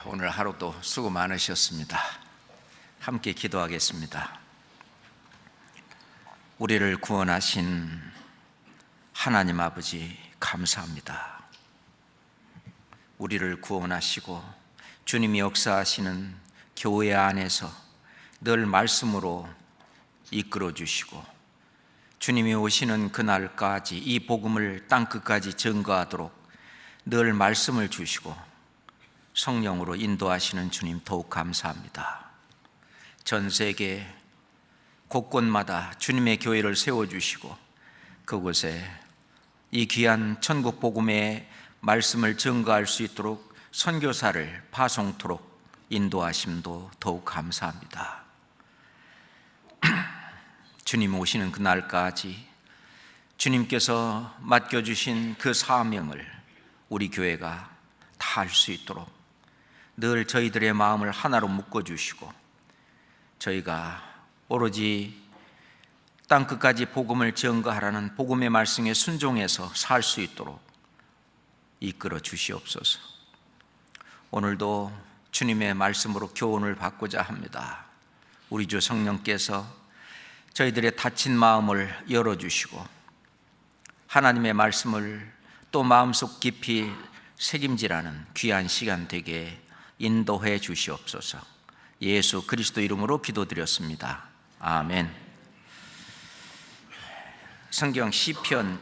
오늘 하루도 수고 많으셨습니다. 함께 기도하겠습니다. 우리를 구원하신 하나님 아버지 감사합니다. 우리를 구원하시고 주님이 역사하시는 교회 안에서 늘 말씀으로 이끌어 주시고 주님이 오시는 그날까지 이 복음을 땅끝까지 증거하도록 늘 말씀을 주시고 성령으로 인도하시는 주님 더욱 감사합니다. 전 세계 곳곳마다 주님의 교회를 세워주시고 그곳에 이 귀한 천국 복음의 말씀을 증거할 수 있도록 선교사를 파송토록 인도하심도 더욱 감사합니다. 주님 오시는 그날까지 주님께서 맡겨주신 그 사명을 우리 교회가 다 할 수 있도록 늘 저희들의 마음을 하나로 묶어주시고 저희가 오로지 땅끝까지 복음을 증거하라는 복음의 말씀에 순종해서 살 수 있도록 이끌어 주시옵소서. 오늘도 주님의 말씀으로 교훈을 받고자 합니다. 우리 주 성령께서 저희들의 닫힌 마음을 열어주시고 하나님의 말씀을 또 마음속 깊이 새김질하는 귀한 시간 되게 인도해 주시옵소서. 예수 그리스도 이름으로 기도드렸습니다. 아멘. 성경 시편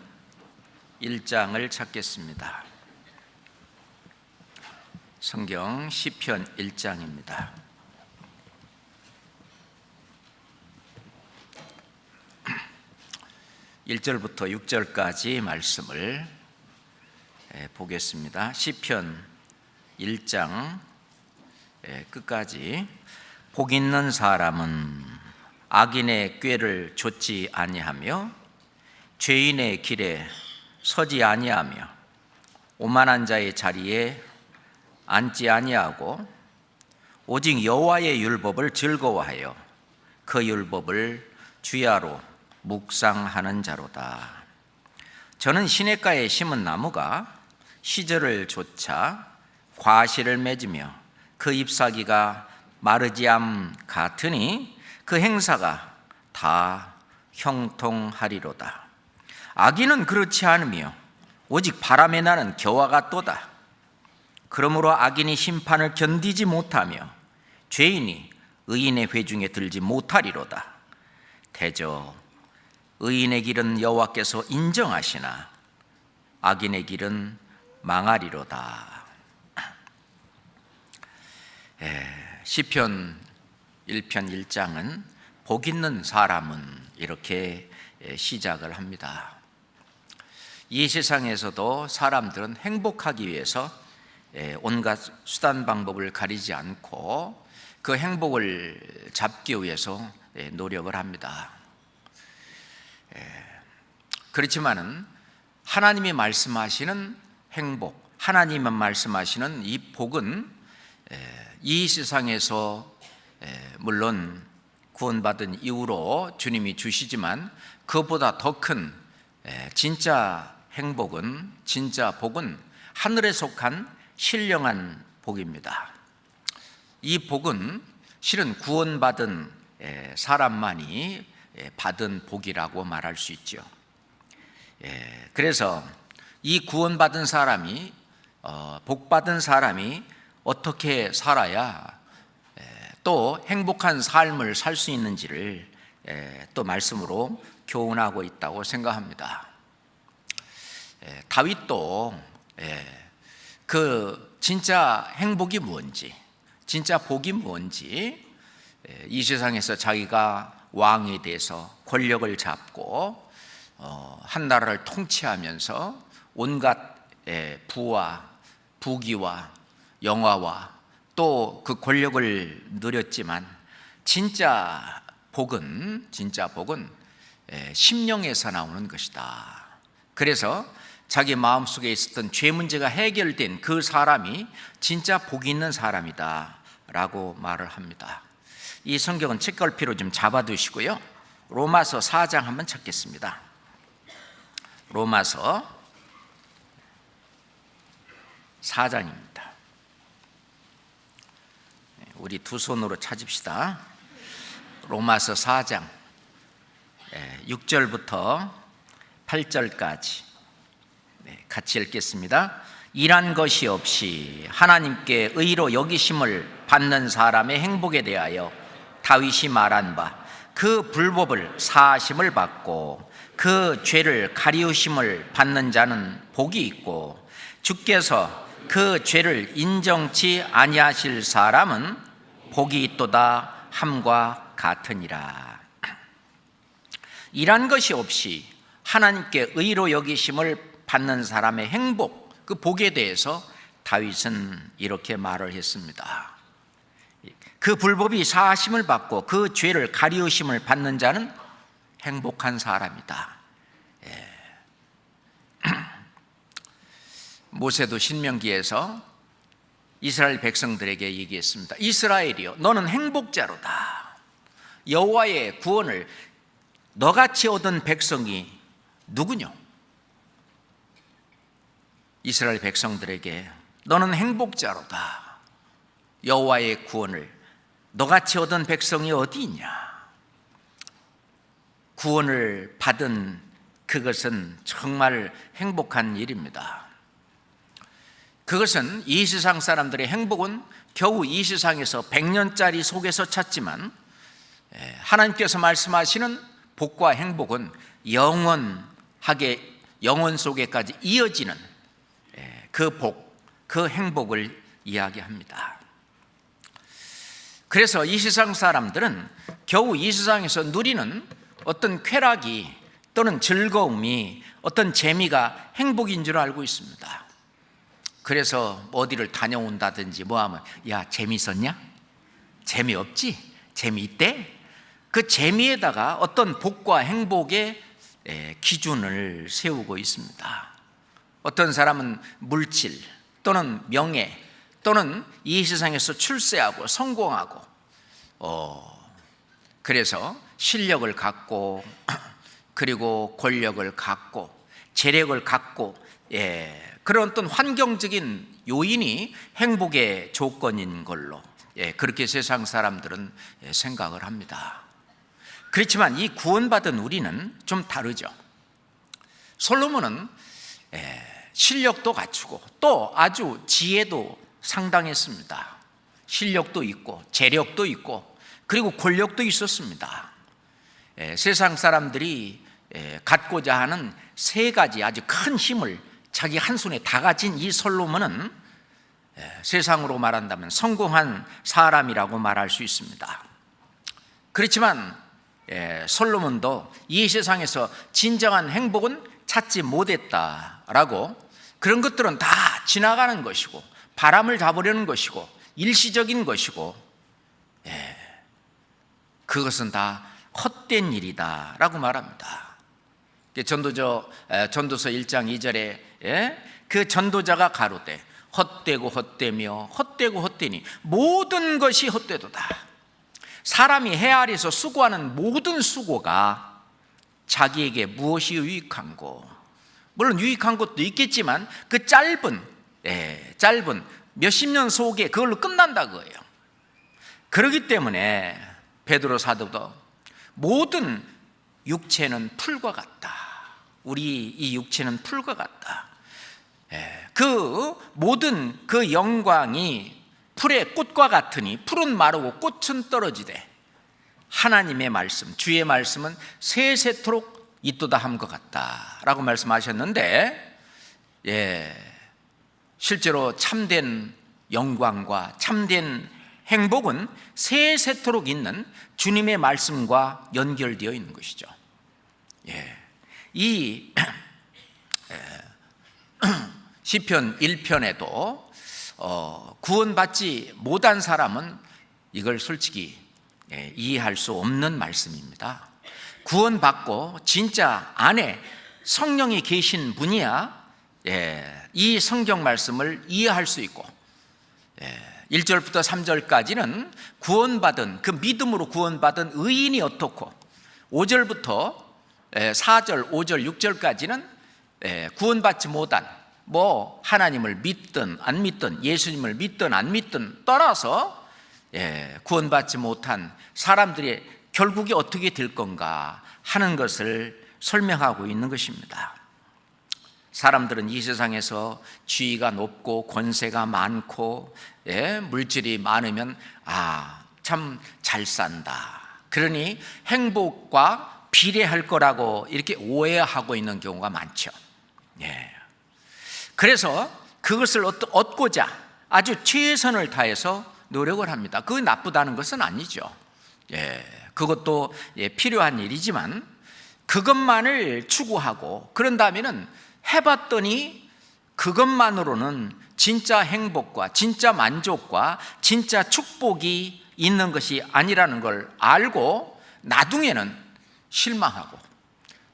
1장을 찾겠습니다. 성경 시편 1장입니다. 1절부터 6절까지 말씀을 보겠습니다. 시편 1장 끝까지. 복 있는 사람은 악인의 꾀를 좇지 아니하며 죄인의 길에 서지 아니하며 오만한 자의 자리에 앉지 아니하고 오직 여호와의 율법을 즐거워하여 그 율법을 주야로 묵상하는 자로다. 저는 시냇가에 심은 나무가 시절을 좇아 과실을 맺으며 그 잎사귀가 마르지 암 같으니 그 행사가 다 형통하리로다. 악인은 그렇지 않으며 오직 바람에 나는 겨와 같도다. 그러므로 악인이 심판을 견디지 못하며 죄인이 의인의 회중에 들지 못하리로다. 대저 의인의 길은 여호와께서 인정하시나 악인의 길은 망하리로다. 시편 1편 1장은 복 있는 사람은 이렇게 시작을 합니다. 이 세상에서도 사람들은 행복하기 위해서 온갖 수단 방법을 가리지 않고 그 행복을 잡기 위해서 노력을 합니다. 그렇지만은 하나님이 말씀하시는 행복, 하나님이 말씀하시는 이 복은 이 세상에서 물론 구원받은 이후로 주님이 주시지만 그보다 더 큰 진짜 행복은, 진짜 복은 하늘에 속한 신령한 복입니다. 이 복은 실은 구원받은 사람만이 받은 복이라고 말할 수 있죠. 그래서 이 구원받은 사람이, 복받은 사람이 어떻게 살아야 또 행복한 삶을 살 수 있는지를 또 말씀으로 교훈하고 있다고 생각합니다. 다윗도 그 진짜 행복이 뭔지, 진짜 복이 뭔지, 이 세상에서 자기가 왕이 돼서 권력을 잡고 한 나라를 통치하면서 온갖 부와 부귀와 영화와 또 그 권력을 누렸지만 진짜 복은 심령에서 나오는 것이다. 그래서 자기 마음속에 있었던 죄 문제가 해결된 그 사람이 진짜 복이 있는 사람이다 라고 말을 합니다. 이 성경은 책갈피로 좀 잡아두시고요, 로마서 4장 한번 찾겠습니다. 로마서 4장입니다. 우리 두 손으로 찾읍시다. 로마서 4장 6절부터 8절까지 같이 읽겠습니다. 일한 것이 없이 하나님께 의로 여기심을 받는 사람의 행복에 대하여 다윗이 말한 바, 그 불법을 사하심을 받고 그 죄를 가리우심을 받는 자는 복이 있고, 주께서 그 죄를 인정치 아니하실 사람은 복이 있도다 함과 같으니라. 일한 것이 없이 하나님께 의로 여기심을 받는 사람의 행복, 그 복에 대해서 다윗은 이렇게 말을 했습니다. 그 불법이 사하심을 받고 그 죄를 가리우심을 받는 자는 행복한 사람이다. 모세도 신명기에서 이스라엘 백성들에게 얘기했습니다. 이스라엘이여, 너는 행복자로다. 여호와의 구원을 너같이 얻은 백성이 누구뇨? 이스라엘 백성들에게 너는 행복자로다. 여호와의 구원을 너같이 얻은 백성이 어디 있냐? 구원을 받은 그것은 정말 행복한 일입니다. 그것은 이 세상 사람들의 행복은 겨우 이 세상에서 100년짜리 속에서 찾지만, 하나님께서 말씀하시는 복과 행복은 영원하게, 영원 속에까지 이어지는 그 복, 그 행복을 이야기합니다. 그래서 이 세상 사람들은 겨우 이 세상에서 누리는 어떤 쾌락이 또는 즐거움이, 어떤 재미가 행복인 줄 알고 있습니다. 그래서 어디를 다녀온다든지 뭐하면, 야, 재미있었냐? 재미없지? 재미있대? 그 재미에다가 어떤 복과 행복의 기준을 세우고 있습니다. 어떤 사람은 물질 또는 명예 또는 이 세상에서 출세하고 성공하고, 그래서 실력을 갖고 그리고 권력을 갖고 재력을 갖고, 그런 어떤 환경적인 요인이 행복의 조건인 걸로 그렇게 세상 사람들은 생각을 합니다. 그렇지만 이 구원받은 우리는 좀 다르죠. 솔로몬은 실력도 갖추고 또 아주 지혜도 상당했습니다. 실력도 있고 재력도 있고 그리고 권력도 있었습니다. 세상 사람들이 갖고자 하는 세 가지 아주 큰 힘을 자기 한 손에 다 가진 이 솔로몬은 세상으로 말한다면 성공한 사람이라고 말할 수 있습니다. 그렇지만 솔로몬도 이 세상에서 진정한 행복은 찾지 못했다라고, 그런 것들은 다 지나가는 것이고 바람을 잡으려는 것이고 일시적인 것이고, 그것은 다 헛된 일이다라고 말합니다. 전도서 1장 2절에 그 전도자가 가로되 헛되고 헛되며 헛되고 헛되니 모든 것이 헛되도다. 사람이 해 아래에서 수고하는 모든 수고가 자기에게 무엇이 유익한고, 물론 유익한 것도 있겠지만 그 짧은 몇십 년 속에 그걸로 끝난다 그거예요. 그렇기 때문에 베드로 사도도 모든 육체는 풀과 같다. 우리 이 육체는 풀과 같다. 그 모든 그 영광이 풀의 꽃과 같으니 풀은 마르고 꽃은 떨어지되 하나님의 말씀, 주의 말씀은 세세토록 있도다 함과 같다라고 말씀하셨는데, 실제로 참된 영광과 참된 행복은 세세토록 있는 주님의 말씀과 연결되어 있는 것이죠. 이 시편 1편에도 구원받지 못한 사람은 이걸 솔직히 이해할 수 없는 말씀입니다. 구원받고 진짜 안에 성령이 계신 분이야 이 성경 말씀을 이해할 수 있고, 1절부터 3절까지는 구원받은, 그 믿음으로 구원받은 의인이 어떻고, 5절부터 4절, 5절, 6절까지는 구원받지 못한, 하나님을 믿든 안 믿든, 예수님을 믿든 안 믿든 떠나서 구원받지 못한 사람들이 결국이 어떻게 될 건가 하는 것을 설명하고 있는 것입니다. 사람들은 이 세상에서 지위가 높고 권세가 많고 물질이 많으면 참 잘 산다, 그러니 행복과 비례할 거라고 이렇게 오해하고 있는 경우가 많죠. 그래서 그것을 얻고자 아주 최선을 다해서 노력을 합니다. 그게 나쁘다는 것은 아니죠. 그것도 필요한 일이지만 그것만을 추구하고 그런 다음에는 해봤더니 그것만으로는 진짜 행복과 진짜 만족과 진짜 축복이 있는 것이 아니라는 걸 알고 나중에는 실망하고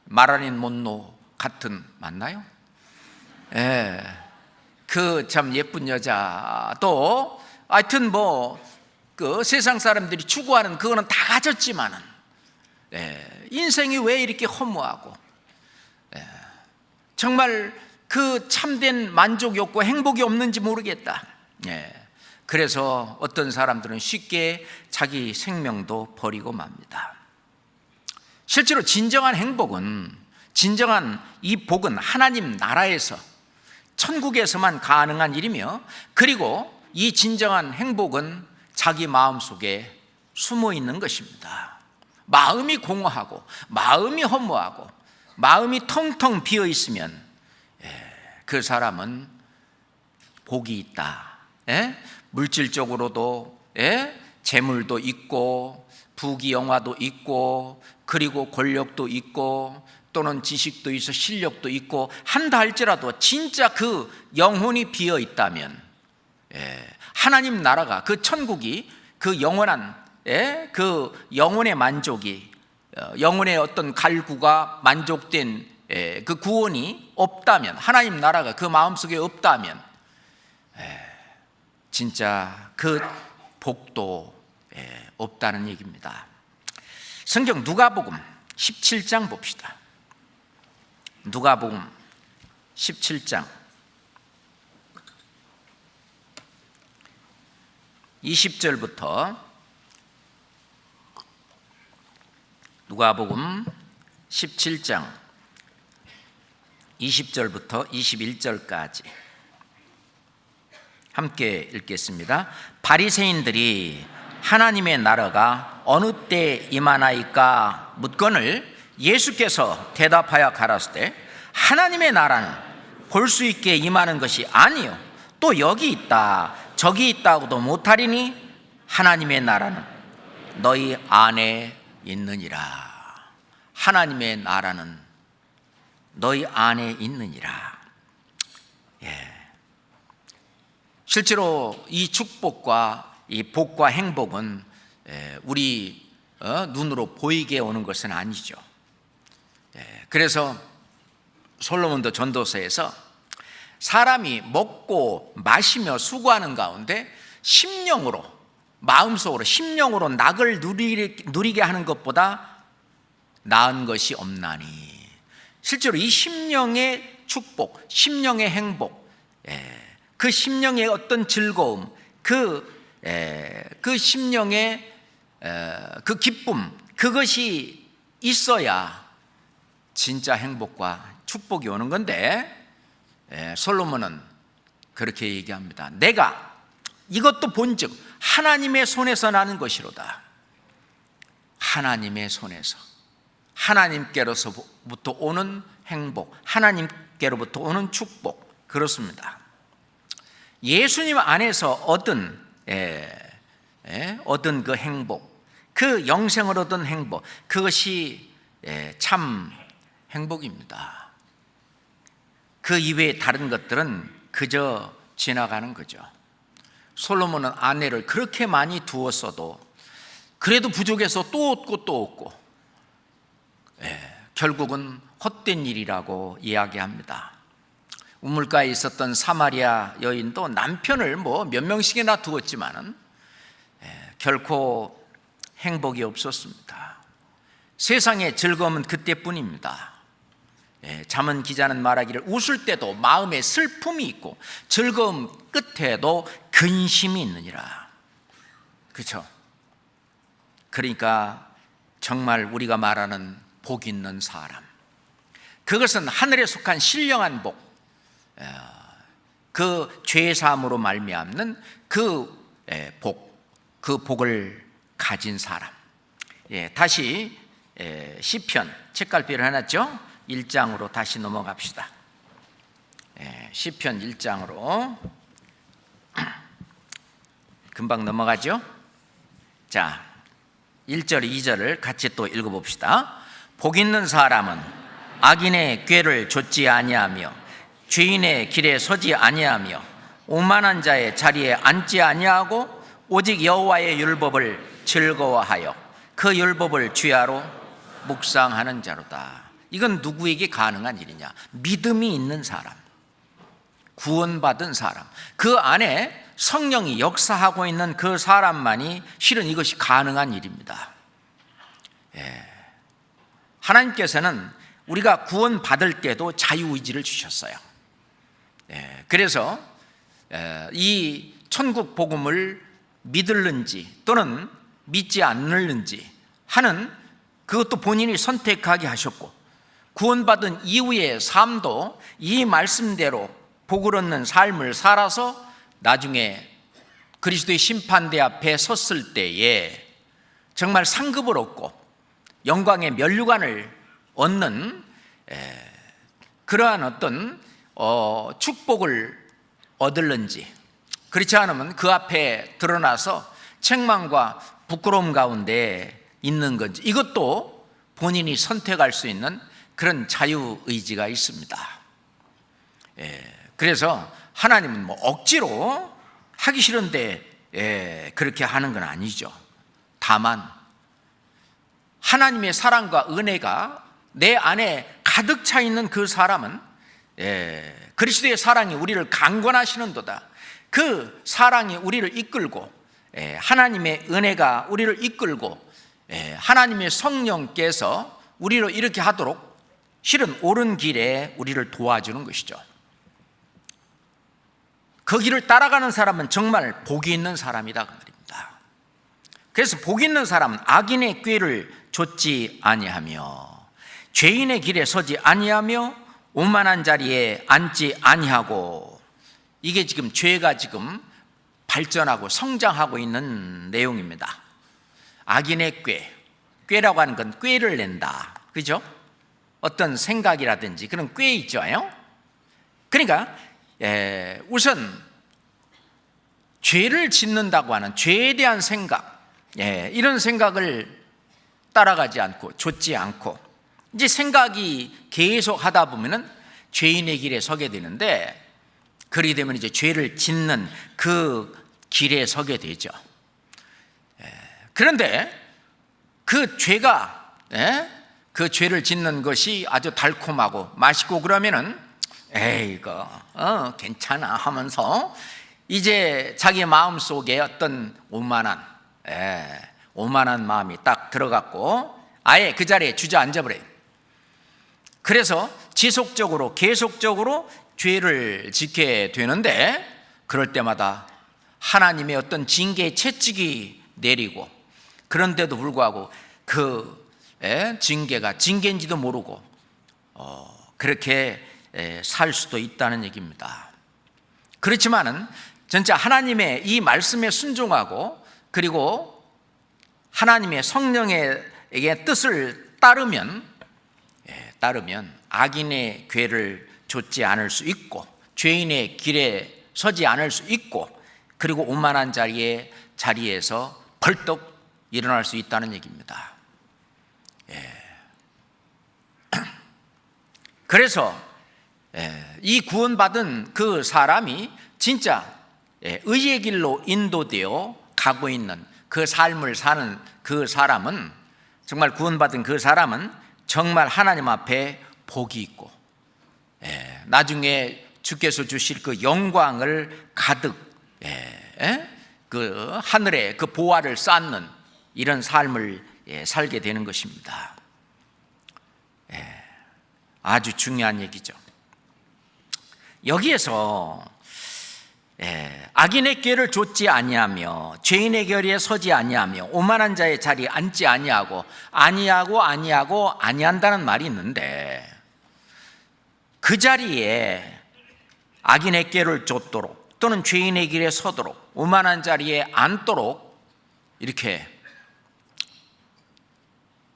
말아낸 못노 같은, 맞나요? 그 참 예쁜 여자도 하여튼 그 세상 사람들이 추구하는 그거는 다 가졌지만은 인생이 왜 이렇게 허무하고 정말 그 참된 만족이 없고 행복이 없는지 모르겠다. 그래서 어떤 사람들은 쉽게 자기 생명도 버리고 맙니다. 실제로 진정한 행복은, 진정한 이 복은 하나님 나라에서, 천국에서만 가능한 일이며, 그리고 이 진정한 행복은 자기 마음속에 숨어 있는 것입니다. 마음이 공허하고 마음이 허무하고 마음이 텅텅 비어 있으면 그 사람은 복이 있다. 물질적으로도 재물도 있고 부귀 영화도 있고 그리고 권력도 있고 또는 지식도 있어 실력도 있고 한다 할지라도 진짜 그 영혼이 비어 있다면 하나님 나라가, 그 천국이, 그 영원한 그 영혼의 만족이, 영혼의 어떤 갈구가 만족된 그 구원이 없다면, 하나님 나라가 그 마음속에 없다면 진짜 그 복도 없다는 얘기입니다. 성경 누가복음 17장 봅시다. 누가복음 17장 20절부터, 누가복음 17장 20절부터 21절까지 함께 읽겠습니다. 바리새인들이 하나님의 나라가 어느 때 임하나이까 묻거늘 예수께서 대답하여 가라사대 하나님의 나라는 볼 수 있게 임하는 것이 아니요 또 여기 있다 저기 있다고도 못하리니 하나님의 나라는 너희 안에 있느니라. 하나님의 나라는 너희 안에 있느니라. 실제로 이 축복과 이 복과 행복은 우리 눈으로 보이게 오는 것은 아니죠. 그래서 솔로몬도 전도서에서 사람이 먹고 마시며 수고하는 가운데 심령으로, 마음속으로 심령으로 낙을 누리게 하는 것보다 나은 것이 없나니, 실제로 이 심령의 축복, 심령의 행복, 그 심령의 어떤 즐거움, 그 심령의 그 기쁨, 그것이 있어야 진짜 행복과 축복이 오는 건데, 솔로몬은 그렇게 얘기합니다. 내가 이것도 본즉 하나님의 손에서 나는 것이로다. 하나님의 손에서, 하나님께로부터 오는 행복, 하나님께로부터 오는 축복, 그렇습니다. 예수님 안에서 얻은 그 행복, 그 영생을 얻은 행복, 그것이 참 행복입니다. 그 이외에 다른 것들은 그저 지나가는 거죠. 솔로몬은 아내를 그렇게 많이 두었어도 그래도 부족해서 또 얻고 또 얻고 결국은 헛된 일이라고 이야기합니다. 우물가에 있었던 사마리아 여인도 남편을 몇 명씩이나 두었지만은 결코 행복이 없었습니다. 세상의 즐거움은 그때뿐입니다. 잠언 기자는 말하기를 웃을 때도 마음에 슬픔이 있고 즐거움 끝에도 근심이 있느니라. 그렇죠? 그러니까 정말 우리가 말하는 복 있는 사람, 그것은 하늘에 속한 신령한 복, 그 죄사함으로 말미암는 그 복을 가진 사람. 다시 시편 책갈피를 해놨죠? 1장으로 다시 넘어갑시다. 시편 1장으로 금방 넘어가죠? 자, 1절 2절을 같이 또 읽어봅시다. 복 있는 사람은 악인의 꾀를 좇지 아니하며 죄인의 길에 서지 아니하며 오만한 자의 자리에 앉지 아니하고 오직 여호와의 율법을 즐거워하여 그 율법을 주야로 묵상하는 자로다. 이건 누구에게 가능한 일이냐? 믿음이 있는 사람, 구원받은 사람, 그 안에 성령이 역사하고 있는 그 사람만이 실은 이것이 가능한 일입니다. 하나님께서는 우리가 구원받을 때도 자유의지를 주셨어요. 그래서 이 천국 복음을 믿을는지 또는 믿지 않을는지 하는 그것도 본인이 선택하게 하셨고, 구원받은 이후의 삶도 이 말씀대로 복을 얻는 삶을 살아서 나중에 그리스도의 심판대 앞에 섰을 때에 정말 상급을 얻고 영광의 면류관을 얻는 그러한 어떤 축복을 얻을는지, 그렇지 않으면 그 앞에 드러나서 책망과 부끄러움 가운데 있는 건지, 이것도 본인이 선택할 수 있는 그런 자유의지가 있습니다. 그래서 하나님은 뭐 억지로 하기 싫은데 그렇게 하는 건 아니죠. 다만 하나님의 사랑과 은혜가 내 안에 가득 차 있는 그 사람은 그리스도의 사랑이 우리를 강권하시는도다. 그 사랑이 우리를 이끌고 하나님의 은혜가 우리를 이끌고 하나님의 성령께서 우리로 이렇게 하도록 실은 옳은 길에 우리를 도와주는 것이죠. 그 길을 따라가는 사람은 정말 복이 있는 사람이다 그 말입니다. 그래서 복 있는 사람은 악인의 꾀를 좇지 아니하며 죄인의 길에 서지 아니하며 오만한 자리에 앉지 아니하고, 이게 지금 죄가 지금 발전하고 성장하고 있는 내용입니다. 악인의 꾀라고 하는 건 꾀를 낸다, 그죠? 어떤 생각이라든지 그런 꾀 있죠. 그러니까 우선 죄를 짓는다고 하는 죄에 대한 생각, 이런 생각을 따라가지 않고 좇지 않고, 이제 생각이 계속 하다 보면은 죄인의 길에 서게 되는데, 그리 되면 이제 죄를 짓는 그 길에 서게 되죠. 그런데 그 죄가 그 죄를 짓는 것이 아주 달콤하고 맛있고 그러면은 이거 괜찮아 하면서 이제 자기 마음속에 어떤 오만한 마음이 딱 들어갔고 아예 그 자리에 주저앉아 버려요. 그래서 지속적으로 계속적으로 죄를 짓게 되는데, 그럴 때마다 하나님의 어떤 징계의 채찍이 내리고, 그런데도 불구하고 그 징계가 징계인지도 모르고 그렇게 살 수도 있다는 얘기입니다. 그렇지만은 진짜 하나님의 이 말씀에 순종하고 그리고 하나님의 성령의 뜻을 따르면 악인의 궤를 좇지 않을 수 있고 죄인의 길에 서지 않을 수 있고, 그리고 오만한 자리에서 벌떡 일어날 수 있다는 얘기입니다. 그래서 이 구원받은 그 사람이 진짜 의의 길로 인도되어 가고 있는 그 삶을 사는 그 사람은, 정말 구원받은 그 사람은 정말 하나님 앞에 복이 있고 나중에 주께서 주실 그 영광을 가득 그 하늘에 그 보화를 쌓는 이런 삶을 살게 되는 것입니다. 아주 중요한 얘기죠. 여기에서 악인의 꾀를 좇지 아니하며 죄인의 결의에 서지 아니하며 오만한 자의 자리에 앉지 아니한다는 말이 있는데, 그 자리에 악인의 꾀를 좇도록 또는 죄인의 길에 서도록 오만한 자리에 앉도록 이렇게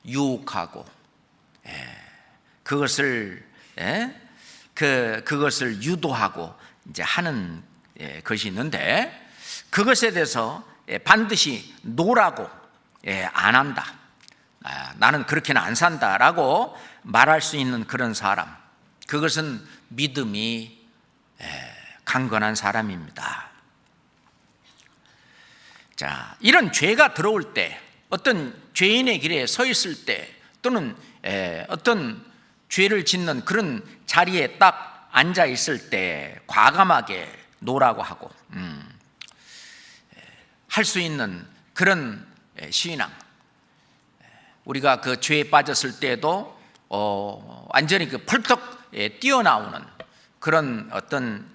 유혹하고 그것을 유도하고 이제 하는 것이 있는데, 그것에 대해서 반드시 노라고 안 한다, 나는 그렇게는 안 산다라고 말할 수 있는 그런 사람, 그것은 믿음이 강건한 사람입니다. 자, 이런 죄가 들어올 때, 어떤 죄인의 길에 서 있을 때, 또는 어떤 죄를 짓는 그런 자리에 딱 앉아 있을 때 과감하게 노라고 하고 할 수 있는 그런 신앙, 우리가 그 죄에 빠졌을 때도 완전히 그 펄떡 뛰어나오는 그런 어떤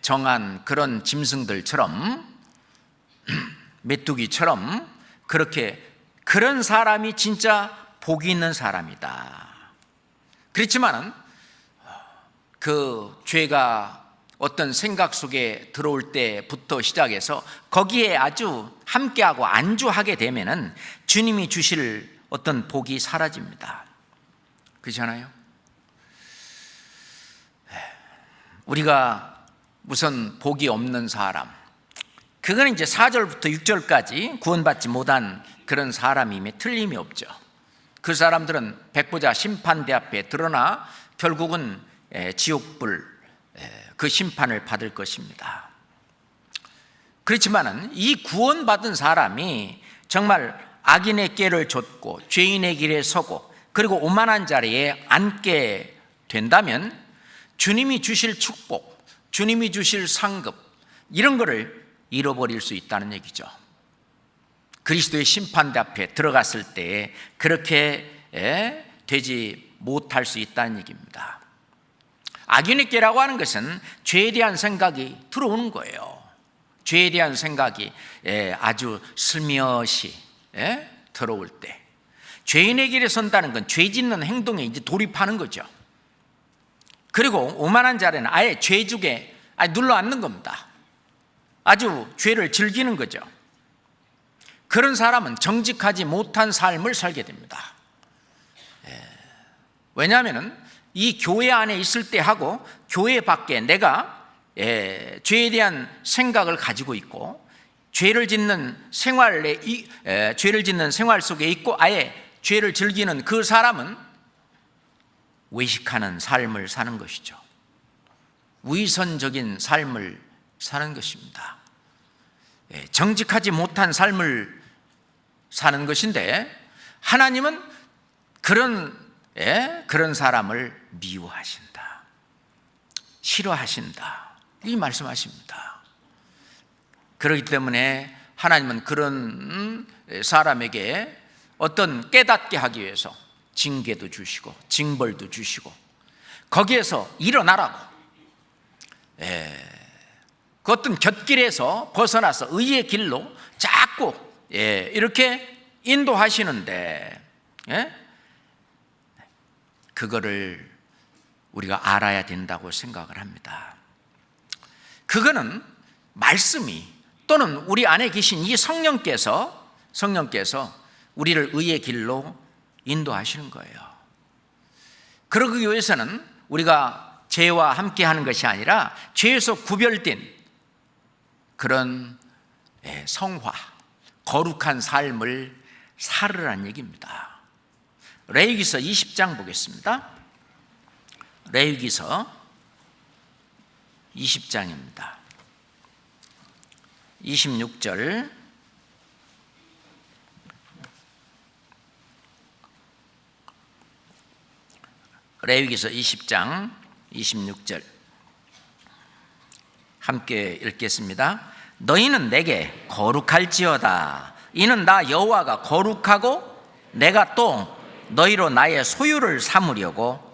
정한 그런 짐승들처럼, 메뚜기처럼 그렇게, 그런 사람이 진짜 복이 있는 사람이다. 그렇지만은 그 죄가 어떤 생각 속에 들어올 때부터 시작해서 거기에 아주 함께하고 안주하게 되면은 주님이 주실 어떤 복이 사라집니다. 그렇잖아요? 우리가 우선 복이 없는 사람, 그거는 이제 4절부터 6절까지 구원받지 못한 그런 사람임에 틀림이 없죠. 그 사람들은 백보자 심판대 앞에 드러나 결국은 지옥불, 그 심판을 받을 것입니다. 그렇지만은 이 구원받은 사람이 정말 악인의 꾀를 좇고 죄인의 길에 서고 그리고 오만한 자리에 앉게 된다면 주님이 주실 축복, 주님이 주실 상급, 이런 거를 잃어버릴 수 있다는 얘기죠. 그리스도의 심판대 앞에 들어갔을 때 그렇게 되지 못할 수 있다는 얘기입니다. 악인의 꾀라고 하는 것은 죄에 대한 생각이 들어오는 거예요. 죄에 대한 생각이 아주 슬며시 들어올 때, 죄인의 길에 선다는 건 죄 짓는 행동에 이제 돌입하는 거죠. 그리고 오만한 자리는 아예 죄죽에 눌러 앉는 겁니다. 아주 죄를 즐기는 거죠. 그런 사람은 정직하지 못한 삶을 살게 됩니다. 왜냐하면 이 교회 안에 있을 때 하고 교회 밖에 내가 죄에 대한 생각을 가지고 있고 죄를 짓는 생활 속에 있고 아예 죄를 즐기는 그 사람은 외식하는 삶을 사는 것이죠. 위선적인 삶을 사는 것입니다. 정직하지 못한 삶을 사는 것인데, 하나님은 그런 사람을 미워하신다, 싫어하신다, 이 말씀하십니다. 그렇기 때문에 하나님은 그런 사람에게 어떤 깨닫게 하기 위해서 징계도 주시고 징벌도 주시고 거기에서 일어나라고, 그 어떤 곁길에서 벗어나서 의의 길로 자꾸 이렇게 인도하시는데, 그거를 우리가 알아야 된다고 생각을 합니다. 그거는 말씀이, 또는 우리 안에 계신 이 성령께서 우리를 의의 길로 인도하시는 거예요. 그러기 위해서는 우리가 죄와 함께 하는 것이 아니라 죄에서 구별된 그런 성화, 거룩한 삶을 살으라는 얘기입니다. 레위기서 20장 보겠습니다. 레위기서 20장입니다. 26절, 레위기서 20장 26절 함께 읽겠습니다. 너희는 내게 거룩할지어다. 이는 나 여호와가 거룩하고 내가 또 너희로 나의 소유를 삼으려고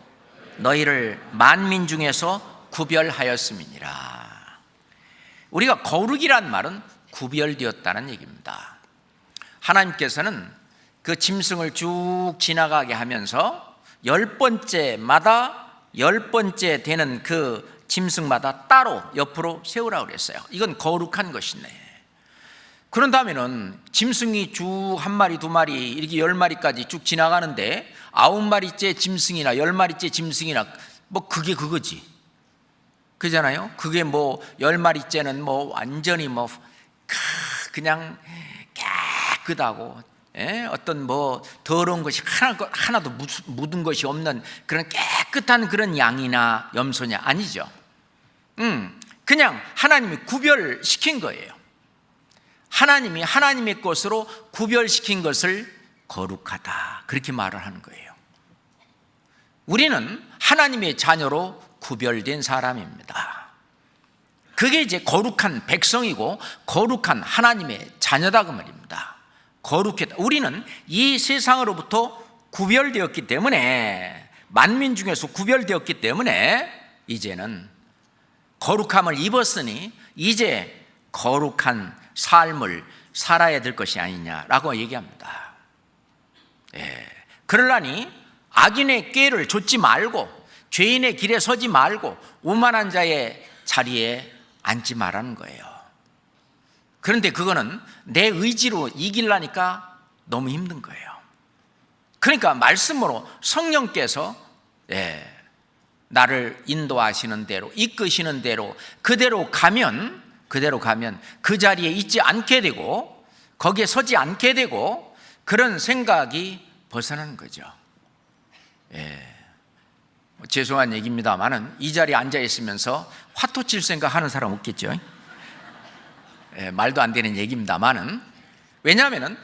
너희를 만민 중에서 구별하였음이니라. 우리가 거룩이란 말은 구별되었다는 얘기입니다. 하나님께서는 그 짐승을 쭉 지나가게 하면서 10번째마다 10번째 되는 그 짐승마다 따로 옆으로 세우라고 그랬어요. 이건 거룩한 것이네. 그런다면은 짐승이 쭉 한 마리 두 마리 이렇게 10마리까지 쭉 지나가는데 9마리째 짐승이나 10마리째 짐승이나 뭐 그게 그거지. 그잖아요. 그게 뭐 10마리째는 뭐 완전히 뭐 그냥 깨끗하고, 어떤 뭐 더러운 것이 하나도 묻은 것이 없는 그런 깨끗한 그런 양이나 염소냐, 아니죠. 그냥 하나님이 구별시킨 거예요. 하나님이 하나님의 것으로 구별시킨 것을 거룩하다, 그렇게 말을 하는 거예요. 우리는 하나님의 자녀로 구별된 사람입니다. 그게 이제 거룩한 백성이고 거룩한 하나님의 자녀다 그 말입니다. 거룩했다. 우리는 이 세상으로부터 구별되었기 때문에, 만민 중에서 구별되었기 때문에 이제는 거룩함을 입었으니 이제 거룩한 삶을 살아야 될 것이 아니냐라고 얘기합니다. 그러려니 악인의 꾀를 좇지 말고 죄인의 길에 서지 말고 오만한 자의 자리에 앉지 말라는 거예요. 그런데 그거는 내 의지로 이기려니까 너무 힘든 거예요. 그러니까 말씀으로 성령께서 나를 인도하시는 대로, 이끄시는 대로 그대로 가면 그 자리에 있지 않게 되고 거기에 서지 않게 되고 그런 생각이 벗어나는 거죠. 죄송한 얘기입니다만은 이 자리에 앉아 있으면서 화투 칠 생각 하는 사람 없겠죠. 말도 안 되는 얘기입니다만은, 왜냐하면은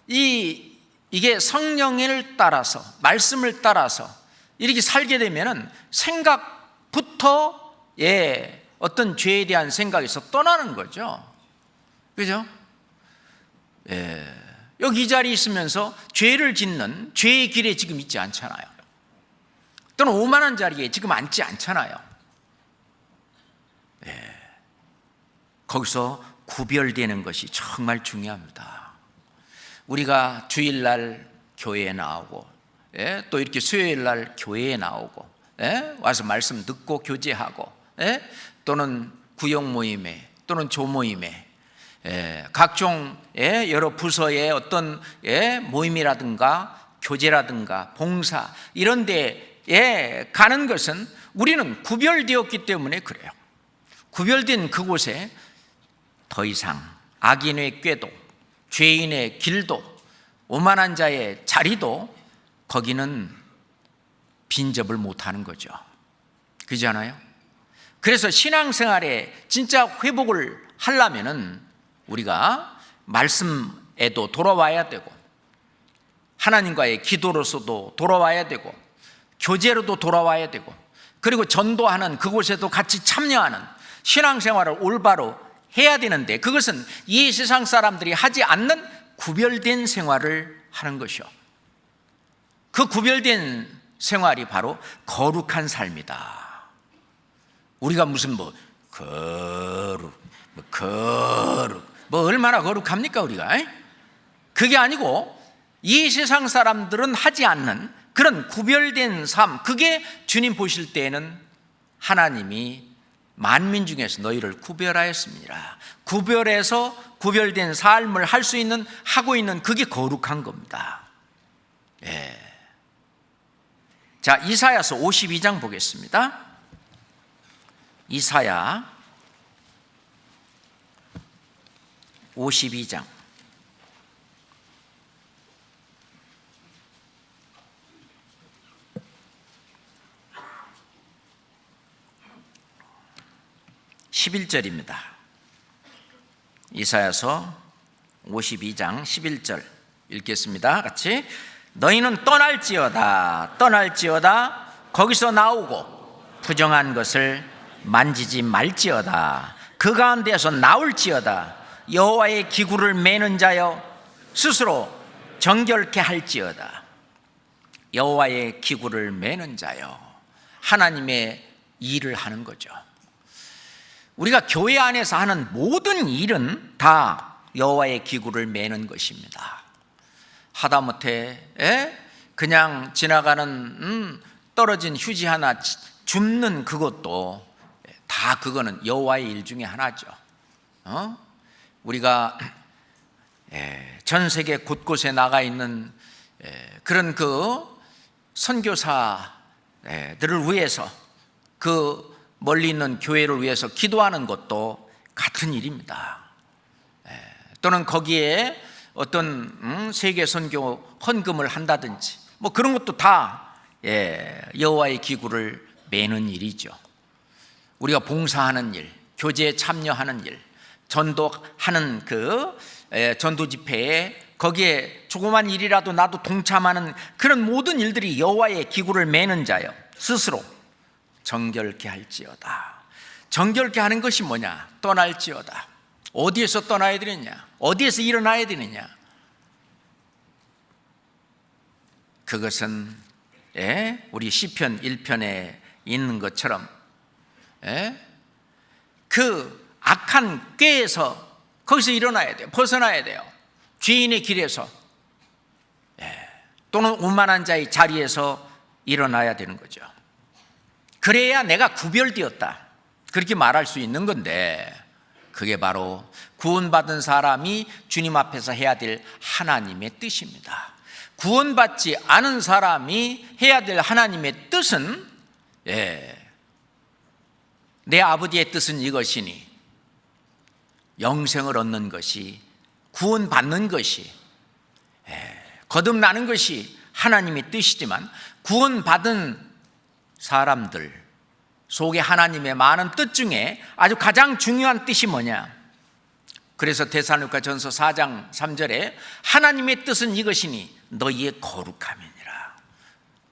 이게 성령을 따라서, 말씀을 따라서 이렇게 살게 되면은 생각부터 어떤 죄에 대한 생각에서 떠나는 거죠. 그죠? 여기 이 자리에 있으면서 죄를 짓는 죄의 길에 지금 있지 않잖아요. 또는 오만한 자리에 지금 앉지 않잖아요. 거기서 구별되는 것이 정말 중요합니다. 우리가 주일날 교회에 나오고, 또 이렇게 수요일날 교회에 나오고, 와서 말씀 듣고 교제하고, 또는 구역 모임에 또는 조모임에, 각종 여러 부서의 어떤 모임이라든가 교제라든가 봉사 이런 데에 가는 것은 우리는 구별되었기 때문에 그래요. 구별된 그곳에 더 이상 악인의 꾀도, 죄인의 길도, 오만한 자의 자리도 거기는 빈접을 못하는 거죠. 그렇잖아요. 그래서 신앙생활에 진짜 회복을 하려면은 우리가 말씀에도 돌아와야 되고, 하나님과의 기도로서도 돌아와야 되고, 교제로도 돌아와야 되고, 그리고 전도하는 그곳에도 같이 참여하는 신앙생활을 올바로 해야 되는데, 그것은 이 세상 사람들이 하지 않는 구별된 생활을 하는 것이요, 그 구별된 생활이 바로 거룩한 삶이다. 우리가 무슨 거룩 얼마나 거룩합니까 우리가? 그게 아니고 이 세상 사람들은 하지 않는 그런 구별된 삶, 그게 주님 보실 때에는 하나님이 만민 중에서 너희를 구별하였습니다. 구별해서 구별된 삶을 할 수 있는, 하고 있는, 그게 거룩한 겁니다. 자, 이사야서 52장 보겠습니다. 이사야 52장 11절입니다. 이사야서 52장 11절 읽겠습니다. 같이. 너희는 떠날지어다 거기서 나오고 부정한 것을 만지지 말지어다. 그 가운데서 나올지어다. 여호와의 기구를 매는 자여 스스로 정결케 할지어다. 여호와의 기구를 매는 자여, 하나님의 일을 하는 거죠. 우리가 교회 안에서 하는 모든 일은 다 여호와의 기구를 매는 것입니다. 하다못해 그냥 지나가는 떨어진 휴지 하나 줍는 그것도 다 그거는 여호와의 일 중에 하나죠. 우리가 전 세계 곳곳에 나가 있는 그런 그 선교사들을 위해서, 그 멀리 있는 교회를 위해서 기도하는 것도 같은 일입니다. 또는 거기에 어떤 세계 선교 헌금을 한다든지 뭐 그런 것도 다 여호와의 기구를 매는 일이죠. 우리가 봉사하는 일, 교제에 참여하는 일, 전도하는 그 전도 집회에 거기에 조그만 일이라도 나도 동참하는 그런 모든 일들이 여호와의 기구를 매는 자여 스스로 정결케 할지어다. 정결케 하는 것이 뭐냐? 떠날지어다. 어디에서 떠나야 되느냐? 어디에서 일어나야 되느냐? 그것은 우리 시편 1편에 있는 것처럼 그 악한 꾀에서 거기서 일어나야 돼요. 벗어나야 돼요. 죄인의 길에서 또는 오만한 자의 자리에서 일어나야 되는 거죠. 그래야 내가 구별되었다, 그렇게 말할 수 있는 건데, 그게 바로 구원받은 사람이 주님 앞에서 해야 될 하나님의 뜻입니다. 구원받지 않은 사람이 해야 될 하나님의 뜻은 내 아버지의 뜻은 이것이니 영생을 얻는 것이, 구원받는 것이, 거듭나는 것이 하나님의 뜻이지만, 구원받은 사람들 속에 하나님의 많은 뜻 중에 아주 가장 중요한 뜻이 뭐냐? 그래서 데살로니가전서 4장 3절에 하나님의 뜻은 이것이니 너희의 거룩함이니라.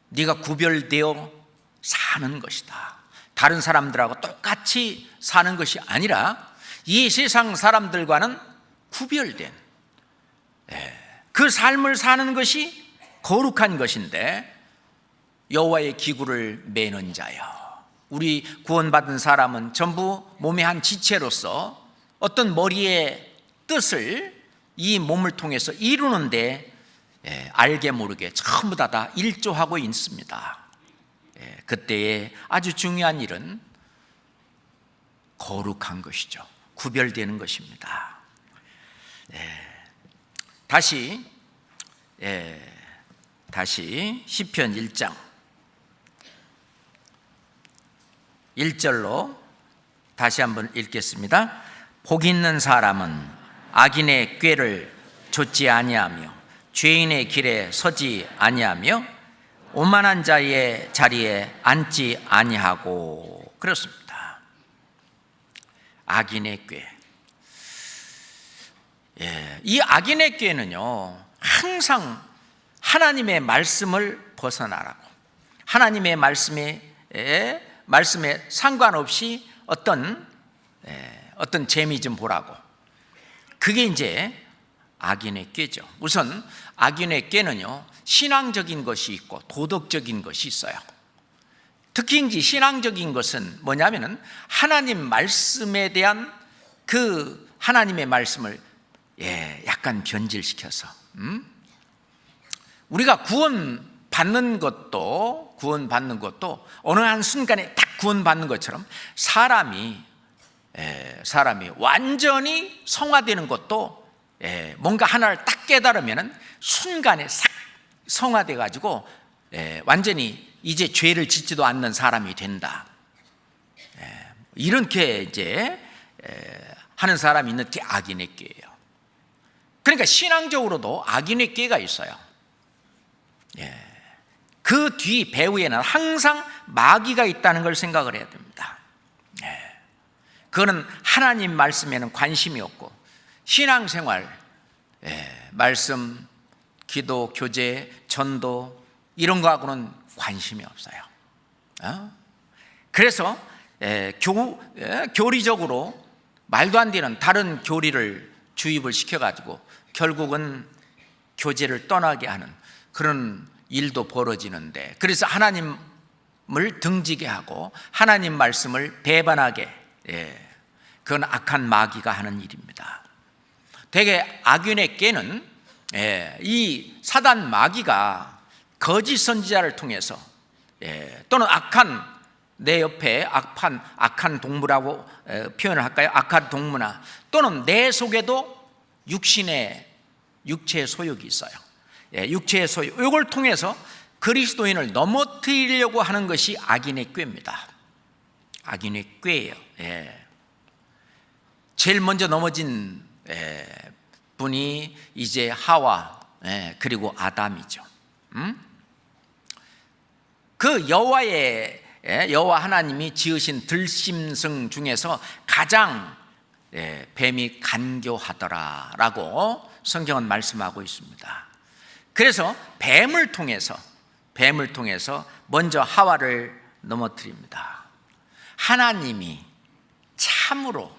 네가 구별되어 사는 것이다. 다른 사람들하고 똑같이 사는 것이 아니라 이 세상 사람들과는 구별된 그 삶을 사는 것이 거룩한 것인데, 여호와의 기구를 매는 자여. 우리 구원받은 사람은 전부 몸의 한 지체로서 어떤 머리의 뜻을 이 몸을 통해서 이루는데 알게 모르게 전부 다 일조하고 있습니다. 그때의 아주 중요한 일은 거룩한 것이죠. 구별되는 것입니다. 다시 시편 1장 1절로 다시 한번 읽겠습니다. 복 있는 사람은 악인의 꾀를 좇지 아니하며 죄인의 길에 서지 아니하며 오만한 자의 자리에 앉지 아니하고. 그렇습니다. 악인의 꾀. 이 악인의 꾀는요, 항상 하나님의 말씀을 벗어나라고, 하나님의 말씀에 상관없이 어떤 재미 좀 보라고. 그게 이제 악인의 꾀죠. 우선 악인의 꾀는요, 신앙적인 것이 있고 도덕적인 것이 있어요. 특히 이제 신앙적인 것은 뭐냐면은 하나님 말씀에 대한 그 하나님의 말씀을 약간 변질시켜서 우리가 구원받는 것도 어느 한 순간에 딱 구원받는 것처럼 사람이 완전히 성화되는 것도 뭔가 하나를 딱 깨달으면 순간에 싹 성화돼 가지고 완전히 이제 죄를 짓지도 않는 사람이 된다. 이렇게 이제 하는 사람이 있는 게 악인의 꾀예요. 그러니까 신앙적으로도 악인의 꾀가 있어요. 그 뒤 배후에는 항상 마귀가 있다는 걸 생각을 해야 됩니다. 그거는 하나님 말씀에는 관심이 없고 신앙생활, 말씀, 기도, 교제, 전도 이런 거하고는 관심이 없어요. 그래서 교리적으로 말도 안 되는 다른 교리를 주입을 시켜가지고 결국은 교제를 떠나게 하는 그런 일도 벌어지는데, 그래서 하나님을 등지게 하고 하나님 말씀을 배반하게 그건 악한 마귀가 하는 일입니다. 대개 악인의 꾀는 이 사단 마귀가 거짓 선지자를 통해서 또는 내 옆에 악한 동무라고 표현을 할까요? 악한 동무나 또는 내 속에도 육체의 소욕이 있어요. 육체의 소욕, 이걸 통해서 그리스도인을 넘어뜨리려고 하는 것이 악인의 꾀입니다. 악인의 꾀예요. 제일 먼저 넘어진 분이 이제 하와 그리고 아담이죠. 그 여호와 하나님이 지으신 들짐승 중에서 가장 뱀이 간교하더라라고 성경은 말씀하고 있습니다. 그래서 뱀을 통해서 먼저 하와를 넘어뜨립니다. 하나님이 참으로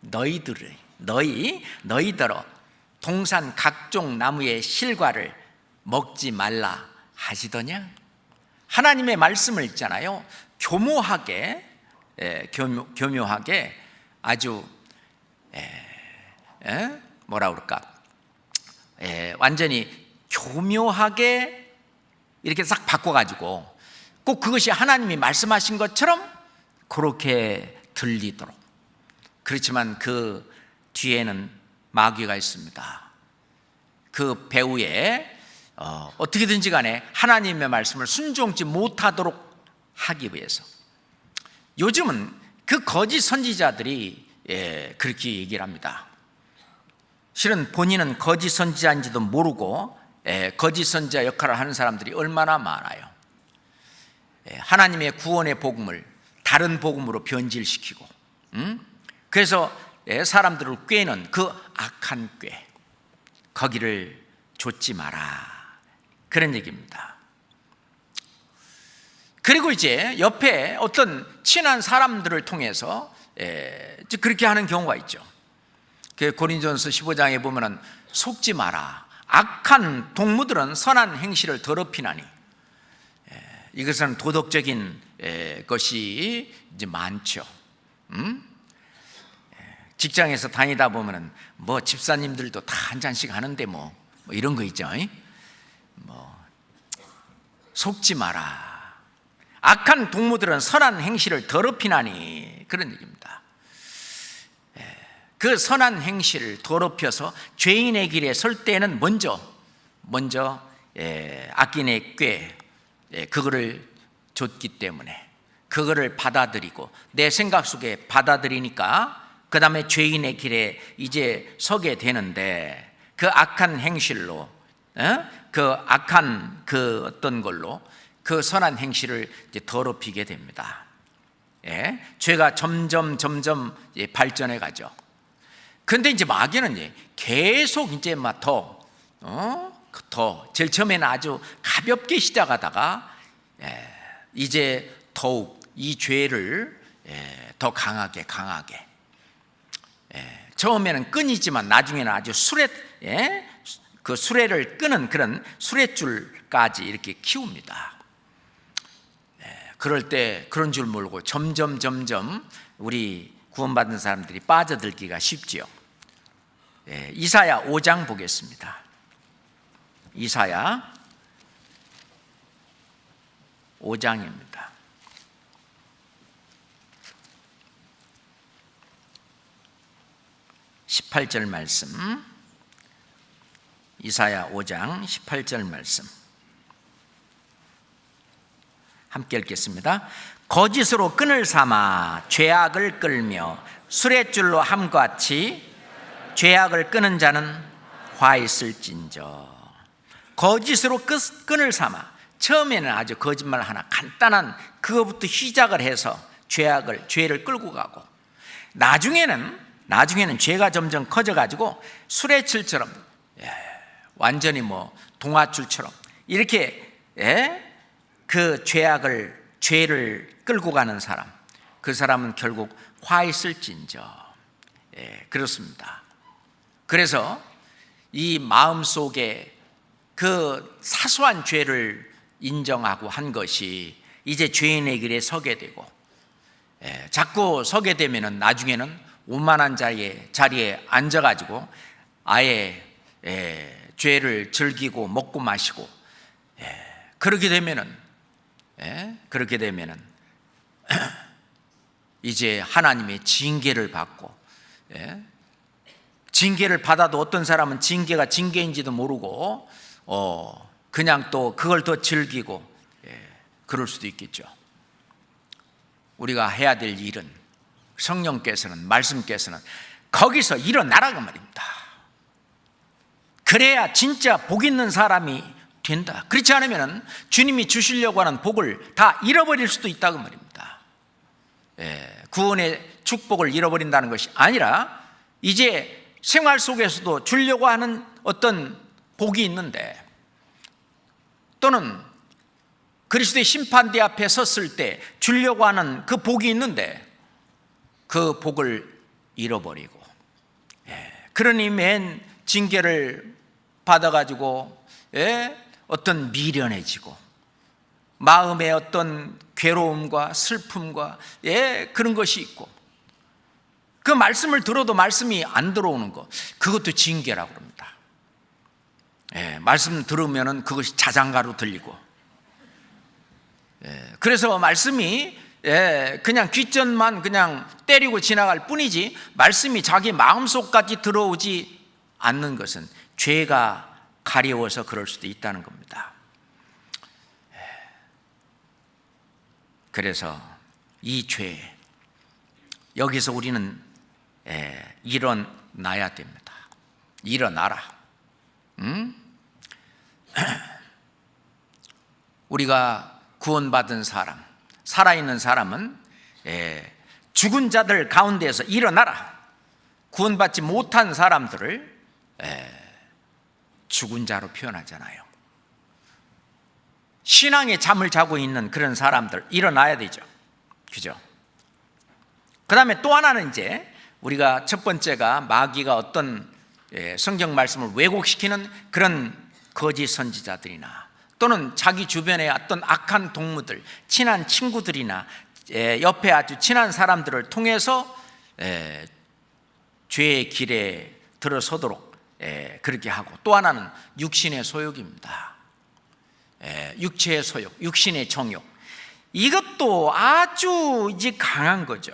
너희더러 동산 각종 나무의 실과를 먹지 말라 하시더냐? 하나님의 말씀을 있잖아요. 교묘하게 아주 뭐라 그럴까? 완전히 교묘하게 이렇게 싹 바꿔가지고 꼭 그것이 하나님이 말씀하신 것처럼 그렇게 들리도록. 그렇지만 그 뒤에는 마귀가 있습니다. 그 배후에 어떻게든지 간에 하나님의 말씀을 순종치 못하도록 하기 위해서. 요즘은 그 거짓 선지자들이 그렇게 얘기를 합니다. 실은 본인은 거짓 선지자인지도 모르고 거짓 선지자 역할을 하는 사람들이 얼마나 많아요. 하나님의 구원의 복음을 다른 복음으로 변질시키고, 그래서 사람들을 꾀는 그 악한 꾀, 거기를 좇지 마라, 그런 얘기입니다. 그리고 이제 옆에 어떤 친한 사람들을 통해서 그렇게 하는 경우가 있죠. 고린도전서 15장에 보면은 속지 마라, 악한 동무들은 선한 행실을 더럽히나니. 이것은 도덕적인 것이 이제 많죠. 직장에서 다니다 보면은 뭐 집사님들도 다 한 잔씩 하는데 뭐 이런 거 있죠. 속지 마라, 악한 동무들은 선한 행실을 더럽히나니, 그런 얘기입니다. 그 선한 행실을 더럽혀서 죄인의 길에 설 때는 먼저 악인의 꾀, 그거를 줬기 때문에 그거를 받아들이고 내 생각 속에 받아들이니까 그 다음에 죄인의 길에 이제 서게 되는데, 그 악한 행실로 그 악한 그 어떤 걸로 그 선한 행실을 이제 더럽히게 됩니다. 죄가 점점 발전해 가죠. 그런데 이제 마귀는 계속 이제 막 더 제일 처음에는 아주 가볍게 시작하다가 이제 더욱 이 죄를 더 강하게 처음에는 끈이지만 나중에는 아주 그 수레를 끄는 그런 수레줄까지 이렇게 키웁니다. 그럴 때 그런 줄 모르고 점점 우리 구원받은 사람들이 빠져들기가 쉽지요. 이사야 5장 보겠습니다. 이사야 5장입니다. 18절 말씀, 이사야 5장 18절 말씀 함께 읽겠습니다. 거짓으로 끈을 삼아 죄악을 끌며 수레줄로 함같이 죄악을 끄는 자는 화 있을진저. 거짓으로 끈을 삼아, 처음에는 아주 거짓말 하나 간단한 그거부터 시작을 해서 죄를 끌고 가고, 나중에는 죄가 점점 커져가지고 수레줄처럼 완전히 동아줄처럼 이렇게 그 죄를 끌고 가는 사람, 그 사람은 결국 화 있을진저. 그렇습니다. 그래서 이 마음속에 그 사소한 죄를 인정하고 한 것이 이제 죄인의 길에 서게 되고, 자꾸 서게 되면은 나중에는 오만한 자리에 앉아가지고 아예 죄를 즐기고 먹고 마시고 그렇게 되면은 이제 하나님의 징계를 받고 징계를 받아도 어떤 사람은 징계가 징계인지도 모르고 그냥 또 그걸 더 즐기고 그럴 수도 있겠죠. 우리가 해야 될 일은 성령께서는 말씀께서는 거기서 일어나라고 말입니다. 그래야 진짜 복 있는 사람이 된다. 그렇지 않으면 주님이 주시려고 하는 복을 다 잃어버릴 수도 있다고 말입니다. 구원의 축복을 잃어버린다는 것이 아니라 이제 생활 속에서도 주려고 하는 어떤 복이 있는데, 또는 그리스도의 심판대 앞에 섰을 때 주려고 하는 그 복이 있는데 그 복을 잃어버리고 그러니 맨 징계를 받아가지고 어떤 미련해지고 마음에 어떤 괴로움과 슬픔과 그런 것이 있고, 그 말씀을 들어도 말씀이 안 들어오는 것, 그것도 징계라고 합니다. 말씀 들으면은 그것이 자장가로 들리고, 그래서 말씀이 그냥 귓전만 그냥 때리고 지나갈 뿐이지 말씀이 자기 마음속까지 들어오지 않는 것은 죄가 가려워서 그럴 수도 있다는 겁니다. 그래서 이 죄, 여기서 우리는 일어나야 됩니다. 일어나라. 우리가 구원받은 사람, 살아있는 사람은 죽은 자들 가운데에서 일어나라. 구원받지 못한 사람들을 죽은 자로 표현하잖아요. 신앙의 잠을 자고 있는 그런 사람들 일어나야 되죠. 그죠? 그 다음에 또 하나는 이제 우리가 첫 번째가 마귀가 어떤 성경 말씀을 왜곡시키는 그런 거짓 선지자들이나 또는 자기 주변의 어떤 악한 동무들, 친한 친구들이나 옆에 아주 친한 사람들을 통해서 죄의 길에 들어서도록 그렇게 하고, 또 하나는 육신의 소욕입니다. 육체의 소욕, 육신의 정욕, 이것도 아주 이제 강한 거죠.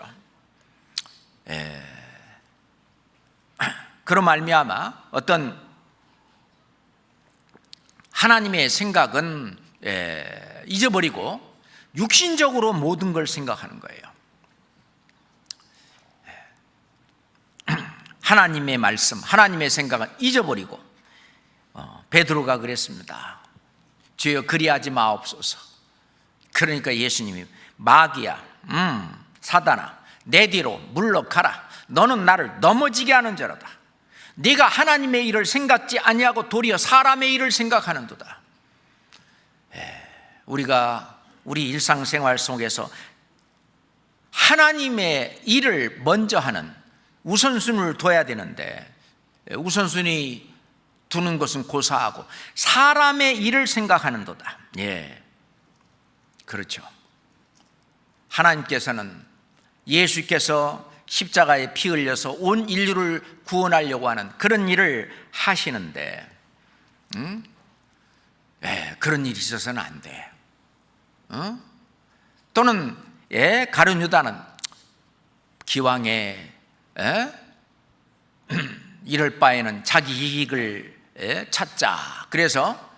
그런 말미암아 어떤 하나님의 생각은 잊어버리고 육신적으로 모든 걸 생각하는 거예요. 하나님의 말씀, 하나님의 생각은 잊어버리고, 베드로가 그랬습니다. 주여 그리하지 마옵소서. 그러니까 예수님이 마귀야, 사단아, 내 뒤로 물러가라. 너는 나를 넘어지게 하는 자로다. 네가 하나님의 일을 생각지 아니하고 도리어 사람의 일을 생각하는도다. 우리가 우리 일상생활 속에서 하나님의 일을 먼저 하는 우선순위를 둬야 되는데, 우선순위 두는 것은 고사하고 사람의 일을 생각하는도다. 그렇죠. 하나님께서는 예수께서 십자가에 피 흘려서 온 인류를 구원하려고 하는 그런 일을 하시는데, 그런 일이 있어서는 안 돼. 또는 가룟 유다는 기왕에 이럴 바에는 자기 이익을 찾자. 그래서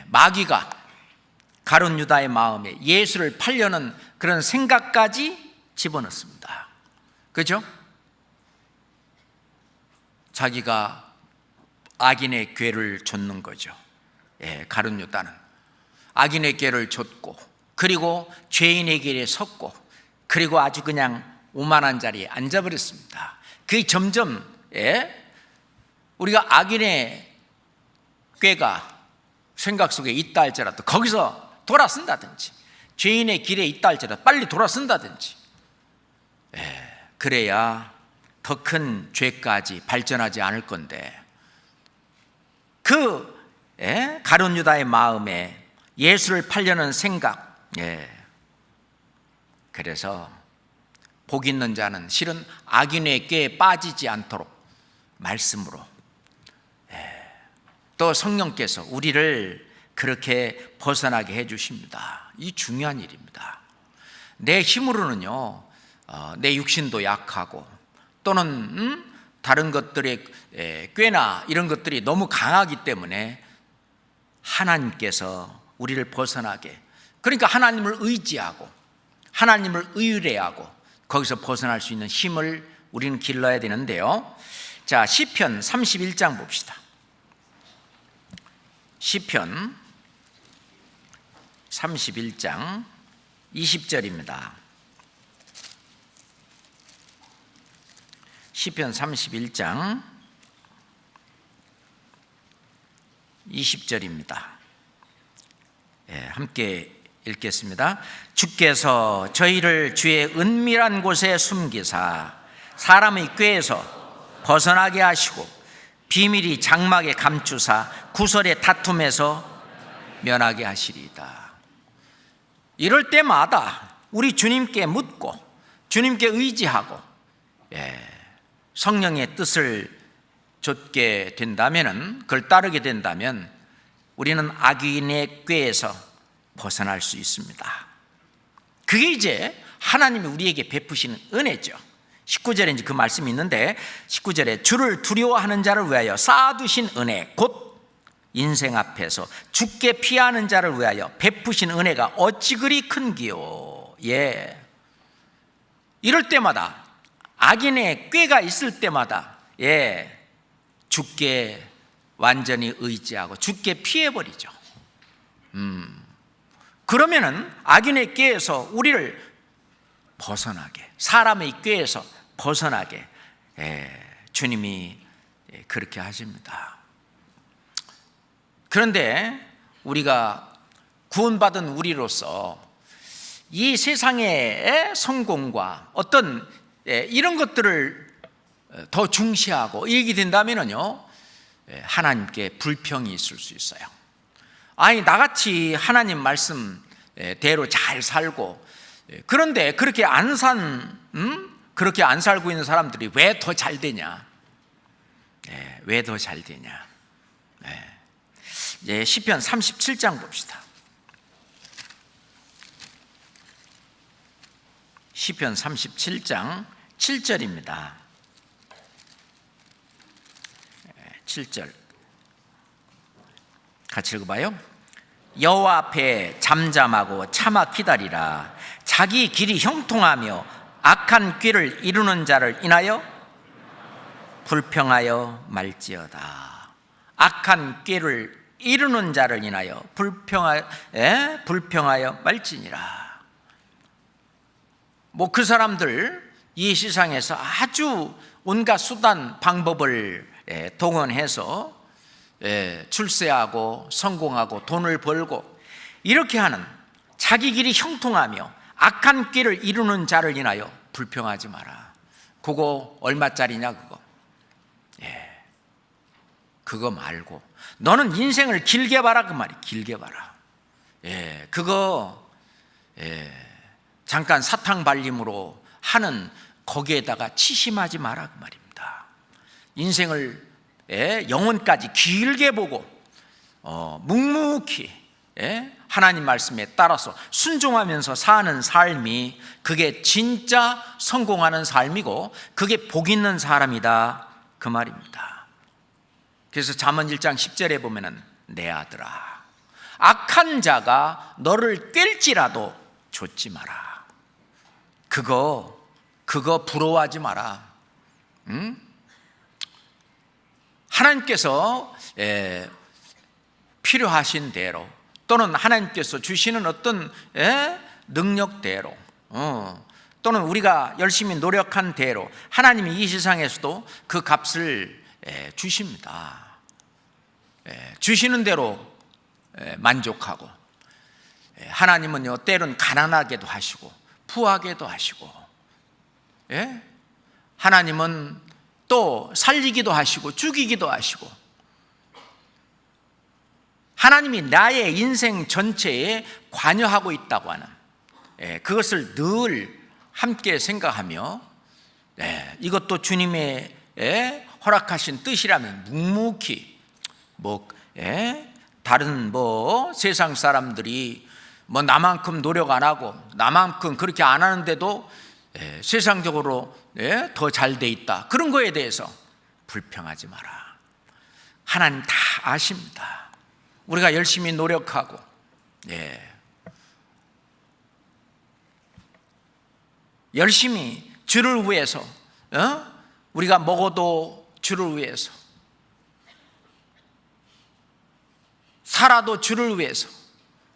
마귀가 가룟 유다의 마음에 예수를 팔려는 그런 생각까지 집어넣습니다. 그렇죠? 자기가 악인의 궤를 좇는 거죠. 가룟 유다는 악인의 궤를 좇고, 그리고 죄인의 길에 섰고, 그리고 아주 그냥 오만한 자리에 앉아버렸습니다. 그게 점점 우리가 악인의 꾀가 생각 속에 있다 할지라도 거기서 돌아선다든지, 죄인의 길에 있다 할지라도 빨리 돌아선다든지, 그래야 더 큰 죄까지 발전하지 않을 건데, 그 가룟 유다의 마음에 예수를 팔려는 생각, 그래서 복 있는 자는 실은 악인의 꾀에 빠지지 않도록 말씀으로, 또 성령께서 우리를 그렇게 벗어나게 해주십니다. 이 중요한 일입니다. 내 힘으로는요, 내 육신도 약하고 또는 다른 것들의 꾀나 이런 것들이 너무 강하기 때문에 하나님께서 우리를 벗어나게, 그러니까 하나님을 의지하고 하나님을 의뢰하고 거기서 벗어날 수 있는 힘을 우리는 길러야 되는데요. 자, 시편 31장 봅시다. 시편 31장 20절입니다. 시편 31장 20절입니다. 함께 읽겠습니다. 주께서 저희를 주의 은밀한 곳에 숨기사 사람의 꾀에서 벗어나게 하시고 비밀이 장막에 감추사 구설의 다툼에서 면하게 하시리이다. 이럴 때마다 우리 주님께 묻고 주님께 의지하고 성령의 뜻을 좇게 된다면, 그걸 따르게 된다면 우리는 악인의 꾀에서 벗어날 수 있습니다. 그게 이제 하나님이 우리에게 베푸시는 은혜죠. 19절에 이제 그 말씀이 있는데, 19절에 주를 두려워하는 자를 위하여 쌓아두신 은혜 곧 인생 앞에서 죽게 피하는 자를 위하여 베푸신 은혜가 어찌 그리 큰기요. 이럴 때마다, 악인의 꾀가 있을 때마다 죽게 완전히 의지하고 죽게 피해버리죠. 그러면은 악인의 꾀에서 우리를 벗어나게, 사람의 꾀에서 벗어나게 주님이 그렇게 하십니다. 그런데 우리가 구원받은 우리로서 이 세상의 성공과 어떤 이런 것들을 더 중시하고 이렇게 된다면요, 하나님께 불평이 있을 수 있어요. 아니, 나같이 하나님 말씀대로 잘 살고, 그런데 그렇게 안 살고 있는 사람들이 왜 더 잘 되냐? 왜 더 잘 되냐? 이제 시편 37장 봅시다. 시편 37장 7절입니다. 7절 같이 읽어봐요. 여호와 앞에 잠잠하고 참아 기다리라. 자기 길이 형통하며 악한 꾀를 이루는 자를 인하여 불평하여 말지어다. 악한 꾀를 이루는 자를 인하여 불평하여 말지니라. 그 사람들 이 세상에서 아주 온갖 수단 방법을 동원해서 출세하고 성공하고 돈을 벌고 이렇게 하는, 자기 길이 형통하며 악한 꾀를 이루는 자를 인하여 불평하지 마라. 그거 얼마짜리냐 그거. 그거 말고 너는 인생을 길게 봐라 그 말이. 길게 봐라. 그거 잠깐 사탕 발림으로 하는 거기에다가 치심하지 마라 그 말입니다. 인생을 영혼까지 길게 보고 묵묵히 하나님 말씀에 따라서 순종하면서 사는 삶이, 그게 진짜 성공하는 삶이고 그게 복 있는 사람이다 그 말입니다. 그래서 잠언 1장 10절에 보면은 내 아들아, 악한 자가 너를 꿰일지라도 좇지 마라. 그거 부러워하지 마라. 하나님께서 필요하신 대로, 또는 하나님께서 주시는 어떤 능력대로, 또는 우리가 열심히 노력한 대로 하나님이 이 세상에서도 그 값을 주십니다. 주시는 대로 만족하고, 하나님은요 때론 가난하게도 하시고 부하게도 하시고, 하나님은 또 살리기도 하시고 죽이기도 하시고, 하나님이 나의 인생 전체에 관여하고 있다고 하는, 그것을 늘 함께 생각하며 이것도 주님의 허락하신 뜻이라면 묵묵히 다른 세상 사람들이 나만큼 노력 안 하고 나만큼 그렇게 안 하는데도 세상적으로 더 잘 돼 있다, 그런 거에 대해서 불평하지 마라. 하나님 다 아십니다. 우리가 열심히 노력하고 열심히 주를 위해서, 우리가 먹어도 주를 위해서, 살아도 주를 위해서,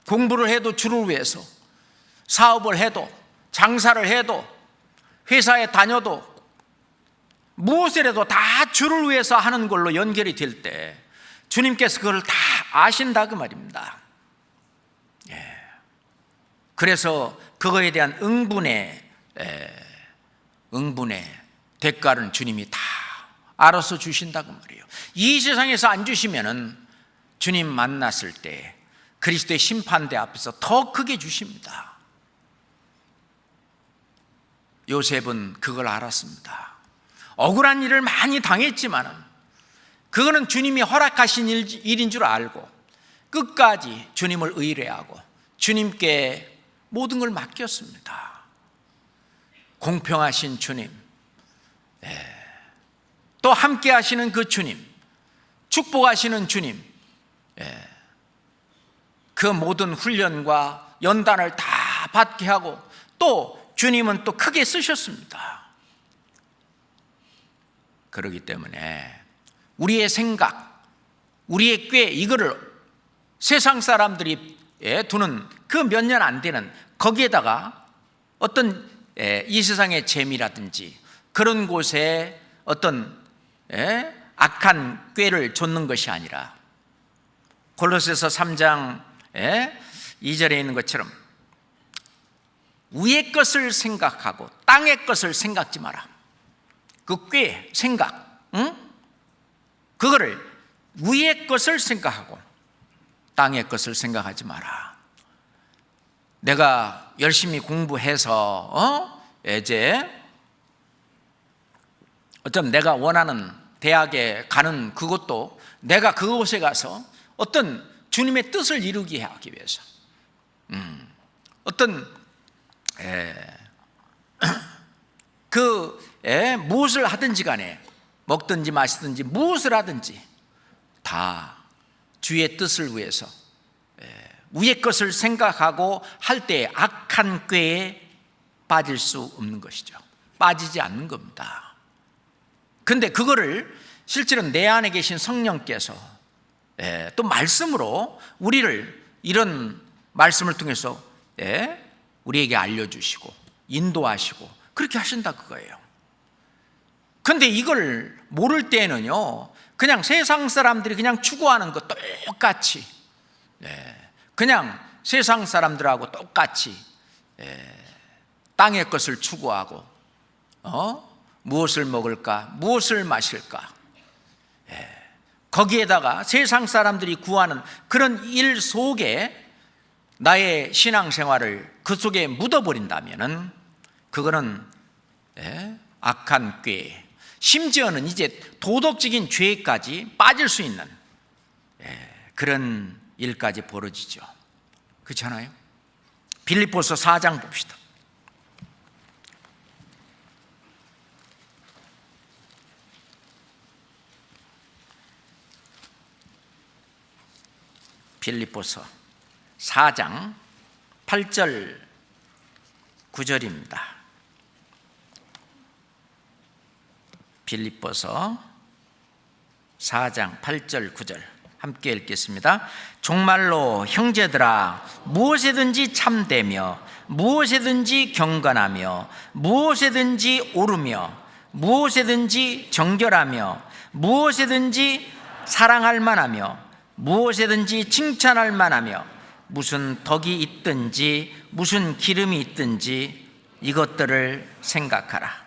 공부를 해도 주를 위해서, 사업을 해도, 장사를 해도, 회사에 다녀도, 무엇이라도 다 주를 위해서 하는 걸로 연결이 될 때 주님께서 그걸 다 아신다, 그 말입니다. 그래서 그거에 대한 응분의 대가는 주님이 다 알아서 주신다고 말이에요. 이 세상에서 안 주시면은 주님 만났을 때 그리스도의 심판대 앞에서 더 크게 주십니다. 요셉은 그걸 알았습니다. 억울한 일을 많이 당했지만은 그거는 주님이 허락하신 일인 줄 알고 끝까지 주님을 의뢰하고 주님께 모든 걸 맡겼습니다. 공평하신 주님, 또 함께 하시는 그 주님, 축복하시는 주님, 그 모든 훈련과 연단을 다 받게 하고 또 주님은 또 크게 쓰셨습니다. 그렇기 때문에 우리의 생각, 우리의 꾀, 이거를 세상 사람들이 두는 그 몇 년 안 되는 거기에다가 어떤 이 세상의 재미라든지 그런 곳에 어떤 악한 꾀를 좇는 것이 아니라 골로새서 3장 2절에 있는 것처럼 위의 것을 생각하고 땅의 것을 생각지 마라. 그 꾀, 생각, 그거를 위의 것을 생각하고 땅의 것을 생각하지 마라. 내가 열심히 공부해서 이제 어쩜 내가 원하는 대학에 가는 그것도 내가 그곳에 가서 어떤 주님의 뜻을 이루게 하기 위해서 어떤 무엇을 하든지 간에 먹든지 마시든지 무엇을 하든지 다 주의 뜻을 위해서 위의 것을 생각하고 할 때 악한 꾀에 빠질 수 없는 것이죠. 빠지지 않는 겁니다. 그런데 그거를 실제로 내 안에 계신 성령께서 또 말씀으로 우리를 이런 말씀을 통해서 우리에게 알려주시고 인도하시고 그렇게 하신다, 그거예요. 그런데 이걸 모를 때는요, 그냥 세상 사람들이 그냥 추구하는 것 똑같이 그냥 세상 사람들하고 똑같이 땅의 것을 추구하고 무엇을 먹을까, 무엇을 마실까, 거기에다가 세상 사람들이 구하는 그런 일 속에 나의 신앙생활을 그 속에 묻어버린다면은 그거는 악한 꾀, 심지어는 이제 도덕적인 죄까지 빠질 수 있는 그런 일까지 벌어지죠. 그렇잖아요? 빌립보서 4장 봅시다. 빌립보서 4장 8절 9절입니다. 빌립보서 4장 8절 9절 함께 읽겠습니다. 정말로 형제들아, 무엇에든지 참되며 무엇에든지 경건하며 무엇에든지 옳으며 무엇에든지 정결하며 무엇에든지 사랑할 만하며 무엇에든지 칭찬할 만하며 무슨 덕이 있든지 무슨 기름이 있든지 이것들을 생각하라.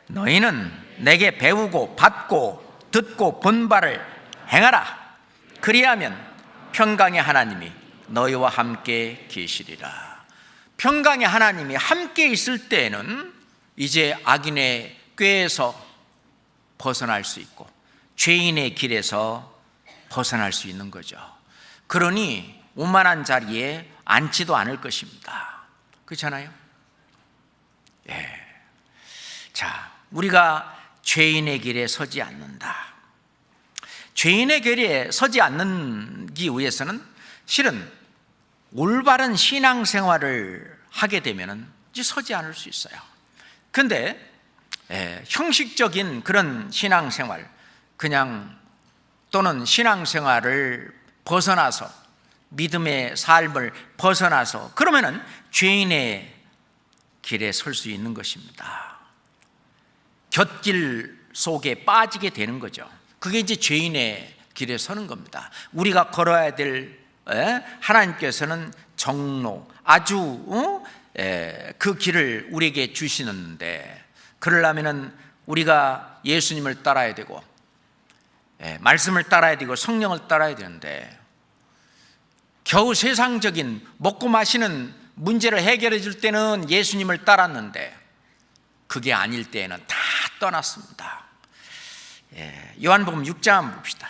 너희는 내게 배우고 받고 듣고 본 바를 행하라. 그리하면 평강의 하나님이 너희와 함께 계시리라. 평강의 하나님이 함께 있을 때에는 이제 악인의 꾀에서 벗어날 수 있고 죄인의 길에서 벗어날 수 있는 거죠. 그러니 오만한 자리에 앉지도 않을 것입니다. 그렇잖아요? 예. 자, 우리가 죄인의 길에 서지 않는다. 죄인의 길에 서지 않기 위해서는 실은 올바른 신앙생활을 하게 되면 이제 서지 않을 수 있어요. 그런데 형식적인 그런 신앙생활, 그냥 또는 신앙생활을 벗어나서 믿음의 삶을 벗어나서 그러면은 죄인의 길에 설 수 있는 것입니다. 곁길 속에 빠지게 되는 거죠. 그게 이제 죄인의 길에 서는 겁니다. 우리가 걸어야 될 하나님께서는 정로, 아주 그 길을 우리에게 주시는데, 그러려면은 우리가 예수님을 따라야 되고 말씀을 따라야 되고 성령을 따라야 되는데, 겨우 세상적인 먹고 마시는 문제를 해결해 줄 때는 예수님을 따랐는데 그게 아닐 때에는 다 떠났습니다. 요한복음 6장 한번 봅시다.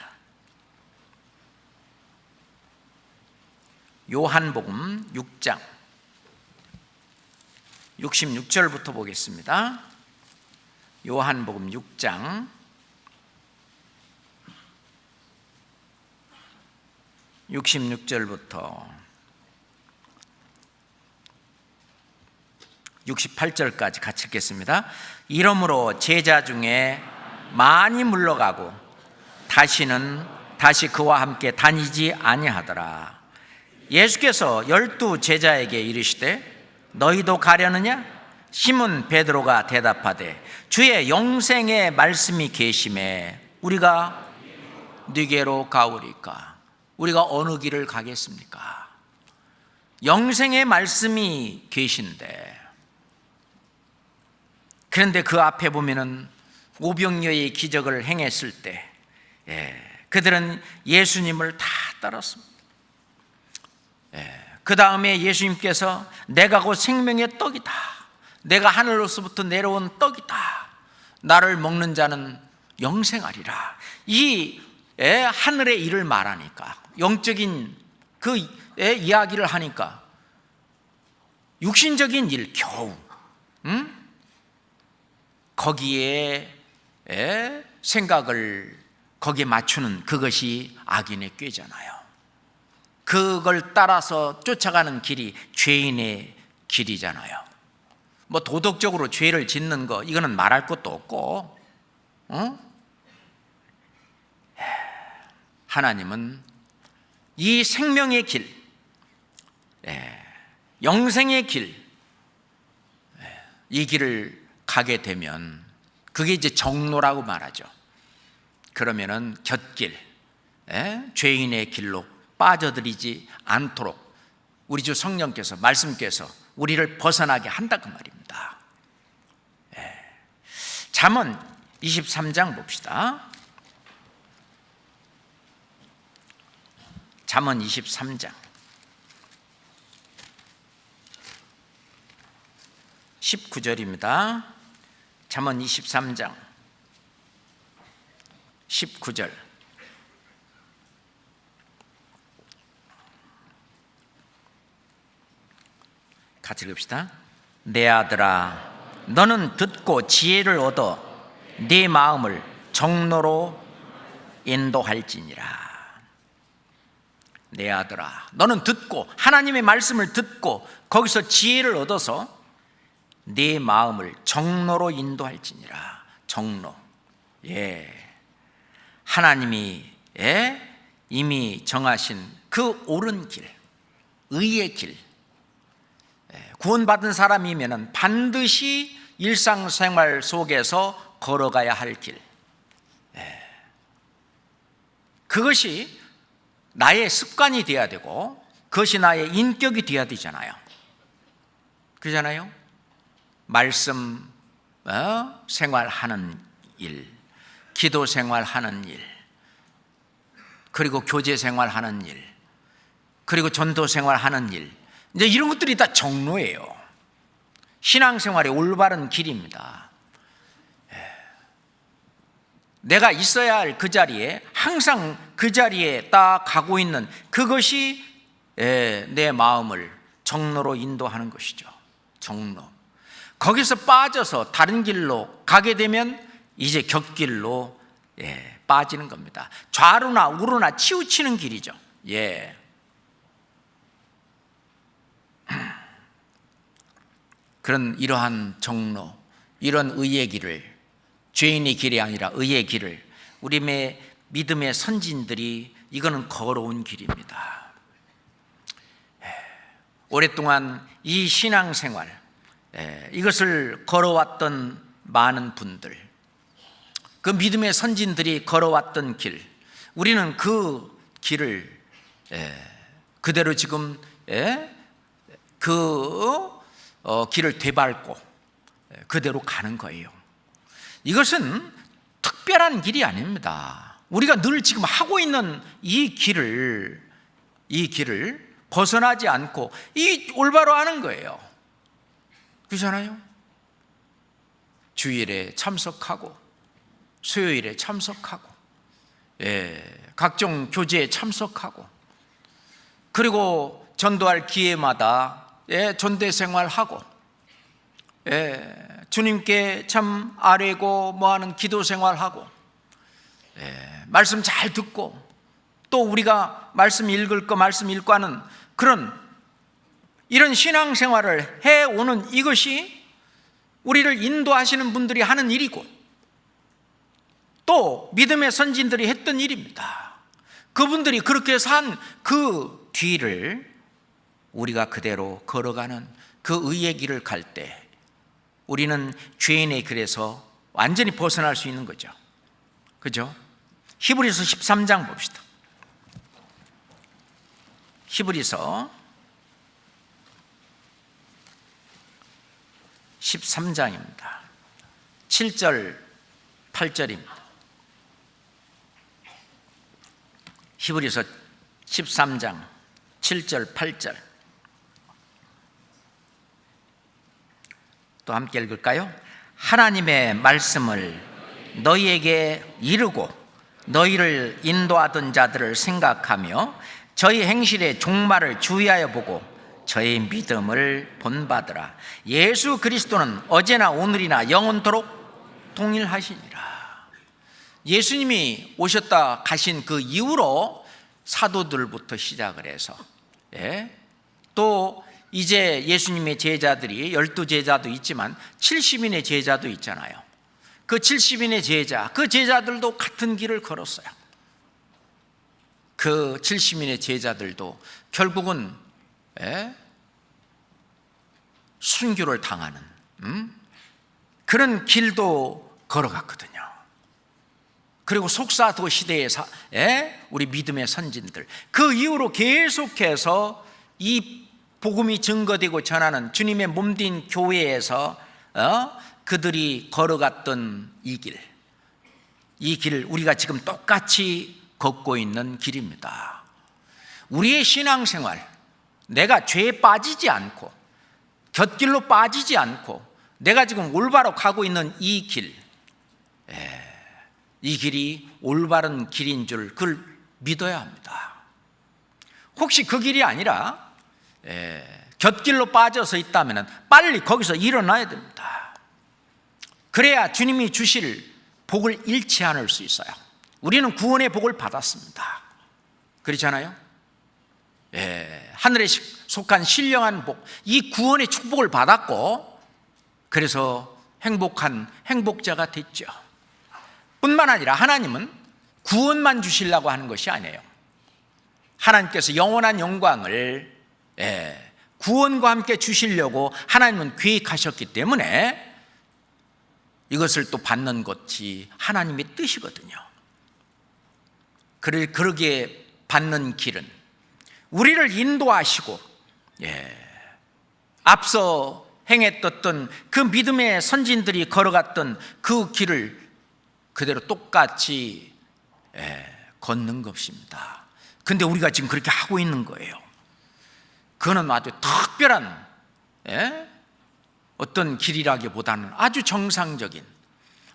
요한복음 6장 66절부터 보겠습니다. 요한복음 6장 66절부터 68절까지 같이 읽겠습니다. 이러므로 제자 중에 많이 물러가고 다시 그와 함께 다니지 아니하더라. 예수께서 12 제자에게 이르시되 너희도 가려느냐? 시몬 베드로가 대답하되 주의 영생의 말씀이 계심에 우리가 네게로 가오리까? 우리가 어느 길을 가겠습니까? 영생의 말씀이 계신데, 그런데 그 앞에 보면은 오병이어의 기적을 행했을 때 그들은 예수님을 다 따랐습니다. 그 다음에 예수님께서 내가 곧 생명의 떡이다, 내가 하늘로서부터 내려온 떡이다, 나를 먹는 자는 영생하리라. 이 하늘의 일을 말하니까, 영적인 그 이야기를 하니까 육신적인 일 겨우 거기에 생각을 거기에 맞추는 그것이 악인의 꾀잖아요. 그걸 따라서 쫓아가는 길이 죄인의 길이잖아요. 뭐 도덕적으로 죄를 짓는 거 이거는 말할 것도 없고, 하나님은 이 생명의 길, 영생의 길, 이 길을 가게 되면 그게 이제 정로라고 말하죠. 그러면은 곁길, 죄인의 길로 빠져들이지 않도록 우리 주 성령께서, 말씀께서 우리를 벗어나게 한다 그 말입니다. 잠언 23장 봅시다. 잠언 23장 19절입니다. 잠언 23장 19절 같이 읽읍시다. 내 아들아, 너는 듣고 지혜를 얻어 네 마음을 정로로 인도할지니라. 내 아들아, 너는 듣고, 하나님의 말씀을 듣고 거기서 지혜를 얻어서 네 마음을 정로로 인도할지니라. 정로, 하나님이 이미 정하신 그 옳은 길, 의의 길, 구원받은 사람이면 반드시 일상생활 속에서 걸어가야 할 길, 그것이 나의 습관이 되어야 되고 그것이 나의 인격이 되어야 되잖아요. 그러잖아요. 말씀 생활하는 일, 기도 생활하는 일, 그리고 교제 생활하는 일, 그리고 전도 생활하는 일, 이제 이런 것들이 다 정로예요. 신앙생활의 올바른 길입니다. 내가 있어야 할 그 자리에, 항상 그 자리에 딱 가고 있는 그것이 내 마음을 정로로 인도하는 것이죠. 정로. 거기서 빠져서 다른 길로 가게 되면 이제 곁길로 빠지는 겁니다. 좌로나 우로나 치우치는 길이죠. 그런 이러한 정로, 이런 의의 길을, 죄인의 길이 아니라 의의 길을 우리 믿음의 선진들이 이거는 걸어온 길입니다. 오랫동안 이 신앙생활, 이것을 걸어왔던 많은 분들, 그 믿음의 선진들이 걸어왔던 길, 우리는 그 길을 그대로 지금 길을 되밟고 그대로 가는 거예요. 이것은 특별한 길이 아닙니다. 우리가 늘 지금 하고 있는 이 길을 벗어나지 않고 이 올바로 하는 거예요. 그렇잖아요? 주일에 참석하고 수요일에 참석하고 각종 교제에 참석하고 그리고 전도할 기회마다 전대 생활하고 주님께 참 아뢰고 뭐하는 기도 생활하고 말씀 잘 듣고 또 우리가 말씀 읽을 거 말씀 읽고 하는 그런 이런 신앙생활을 해오는 이것이 우리를 인도하시는 분들이 하는 일이고 또 믿음의 선진들이 했던 일입니다. 그분들이 그렇게 산 그 뒤를 우리가 그대로 걸어가는 그 의의 길을 갈 때 우리는 죄인의 길에서 완전히 벗어날 수 있는 거죠. 그죠? 히브리서 13장 봅시다. 히브리서 13장입니다. 7절 8절입니다. 히브리서 13장 7절 8절 또 함께 읽을까요? 하나님의 말씀을 너희에게 이르고 너희를 인도하던 자들을 생각하며 저희 행실의 종말을 주의하여 보고 저희 믿음을 본받으라. 예수 그리스도는 어제나 오늘이나 영원토록 동일하시니라. 예수님이 오셨다 가신 그 이후로 사도들부터 시작을 해서 또 이제 예수님의 제자들이 12제자도 있지만 70인의 제자도 있잖아요. 그 70인의 제자, 그 제자들도 같은 길을 걸었어요. 그 70인의 제자들도 결국은 순교를 당하는 그런 길도 걸어갔거든요. 그리고 속사도 시대의 우리 믿음의 선진들, 그 이후로 계속해서 이 복음이 증거되고 전하는 주님의 몸된 교회에서 그들이 걸어갔던 이 길을 우리가 지금 똑같이 걷고 있는 길입니다. 우리의 신앙생활, 내가 죄에 빠지지 않고 곁길로 빠지지 않고 내가 지금 올바로 가고 있는 이 길이 올바른 길인 줄 그걸 믿어야 합니다. 혹시 그 길이 아니라 곁길로 빠져서 있다면 빨리 거기서 일어나야 됩니다. 그래야 주님이 주실 복을 잃지 않을 수 있어요. 우리는 구원의 복을 받았습니다. 그렇잖아요? 하늘에 속한 신령한 복, 이 구원의 축복을 받았고 그래서 행복한 행복자가 됐죠. 뿐만 아니라 하나님은 구원만 주시려고 하는 것이 아니에요. 하나님께서 영원한 영광을 구원과 함께 주시려고 하나님은 계획하셨기 때문에 이것을 또 받는 것이 하나님의 뜻이거든요. 그러기에 받는 길은 우리를 인도하시고 앞서 행했던 그 믿음의 선진들이 걸어갔던 그 길을 그대로 똑같이 걷는 것입니다. 근데 우리가 지금 그렇게 하고 있는 거예요. 그거는 아주 특별한 어떤 길이라기보다는 아주 정상적인,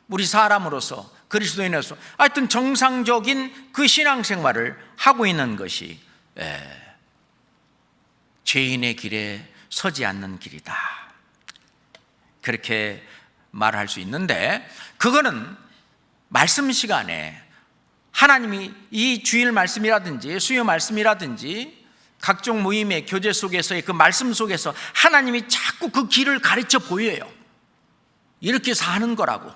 우리 사람으로서, 그리스도인으로서 하여튼 정상적인 그 신앙생활을 하고 있는 것이 죄인의 길에 서지 않는 길이다, 그렇게 말할 수 있는데, 그거는 말씀 시간에 하나님이 이 주일 말씀이라든지 수요 말씀이라든지 각종 모임의 교제 속에서의 그 말씀 속에서 하나님이 자꾸 그 길을 가르쳐 보여요. 이렇게 사는 거라고.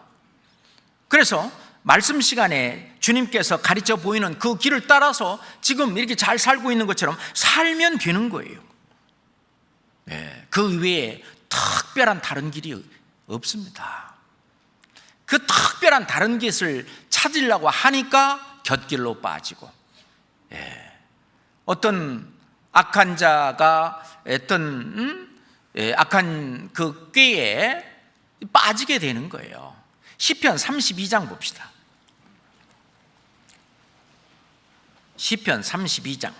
그래서 말씀 시간에 주님께서 가르쳐 보이는 그 길을 따라서 지금 이렇게 잘 살고 있는 것처럼 살면 되는 거예요. 그 외에 특별한 다른 길이 없습니다. 그 특별한 다른 길을 찾으려고 하니까 곁길로 빠지고, 어떤 악한 자가 어떤 악한 그 꾀에 빠지게 되는 거예요. 시편 32장 봅시다. 시편 32장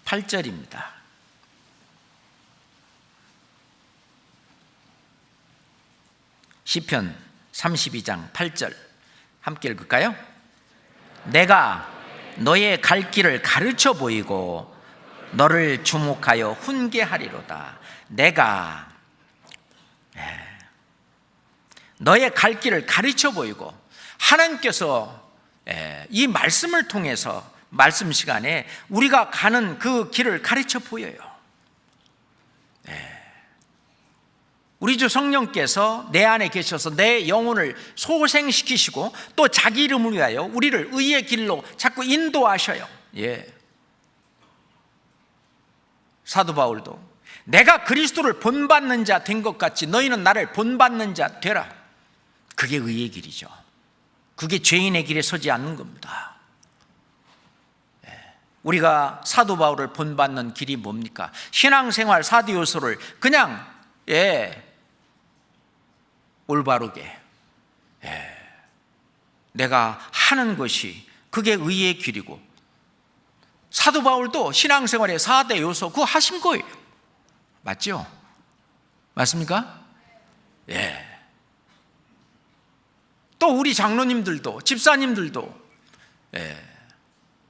8절입니다. 시편 32장 8절 함께 읽을까요? 내가 너의 갈 길을 가르쳐 보이고 너를 주목하여 훈계하리로다. 내가 너의 갈 길을 가르쳐 보이고, 하나님께서 이 말씀을 통해서 말씀 시간에 우리가 가는 그 길을 가르쳐 보여요. 우리 주 성령께서 내 안에 계셔서 내 영혼을 소생시키시고 또 자기 이름을 위하여 우리를 의의 길로 자꾸 인도하셔요. 사도 바울도 내가 그리스도를 본받는 자 된 것 같이 너희는 나를 본받는 자 되라. 그게 의의 길이죠. 그게 죄인의 길에 서지 않는 겁니다. 우리가 사도 바울을 본받는 길이 뭡니까? 신앙생활 4대 요소를 그냥 올바르게 내가 하는 것이 그게 의의 길이고, 사도 바울도 신앙생활의 4대 요소 그거 하신 거예요. 맞죠? 맞습니까? 또 우리 장로님들도, 집사님들도,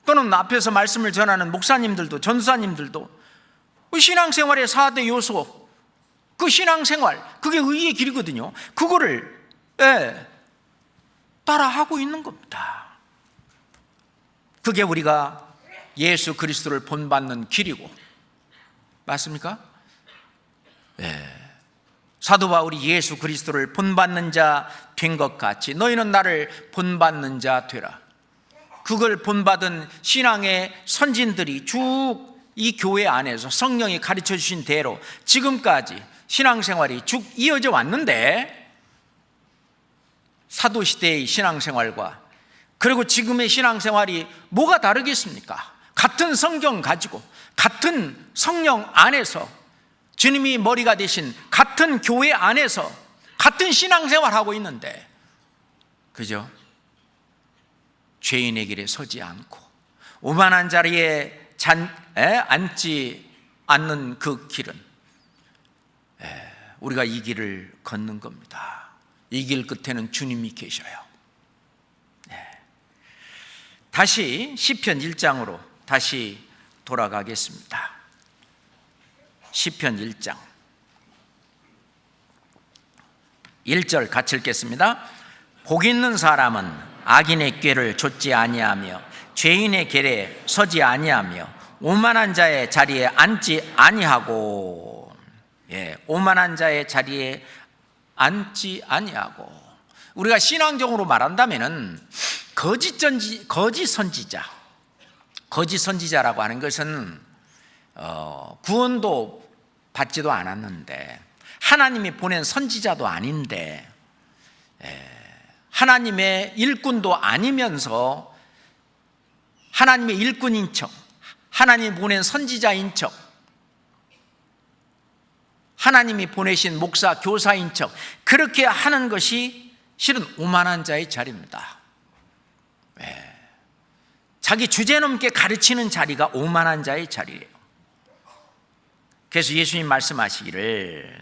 또는 앞에서 말씀을 전하는 목사님들도, 전사님들도 신앙생활의 4대 요소, 그 신앙생활, 그게 의의 길이거든요. 그거를 따라하고 있는 겁니다. 그게 우리가 예수 그리스도를 본받는 길이고, 맞습니까? 사도 바울이 예수 그리스도를 본받는 자 된 것 같이 너희는 나를 본받는 자 되라. 그걸 본받은 신앙의 선진들이 쭉 이 교회 안에서 성령이 가르쳐 주신 대로 지금까지 신앙생활이 쭉 이어져 왔는데, 사도시대의 신앙생활과 그리고 지금의 신앙생활이 뭐가 다르겠습니까? 같은 성경 가지고 같은 성령 안에서 주님이 머리가 되신 같은 교회 안에서 같은 신앙생활하고 있는데, 그죠? 죄인의 길에 서지 않고 오만한 자리에 앉지 않는 그 길은 우리가 이 길을 걷는 겁니다. 이 길 끝에는 주님이 계셔요. 다시 시편 1장으로 다시 돌아가겠습니다. 시편 1장 1절 같이 읽겠습니다. 복 있는 사람은 악인의 꾀를 좇지 아니하며 죄인의 길에 서지 아니하며 오만한 자의 자리에 앉지 아니하고, 오만한 자의 자리에 앉지 아니하고. 우리가 신앙적으로 말한다면은 거짓 선지자라고 하는 것은 구원도 받지도 않았는데, 하나님이 보낸 선지자도 아닌데, 하나님의 일꾼도 아니면서 하나님의 일꾼인 척, 하나님이 보낸 선지자인 척, 하나님이 보내신 목사, 교사인 척 그렇게 하는 것이 실은 오만한 자의 자리입니다. 자기 주제넘게 가르치는 자리가 오만한 자의 자리예요. 그래서 예수님 말씀하시기를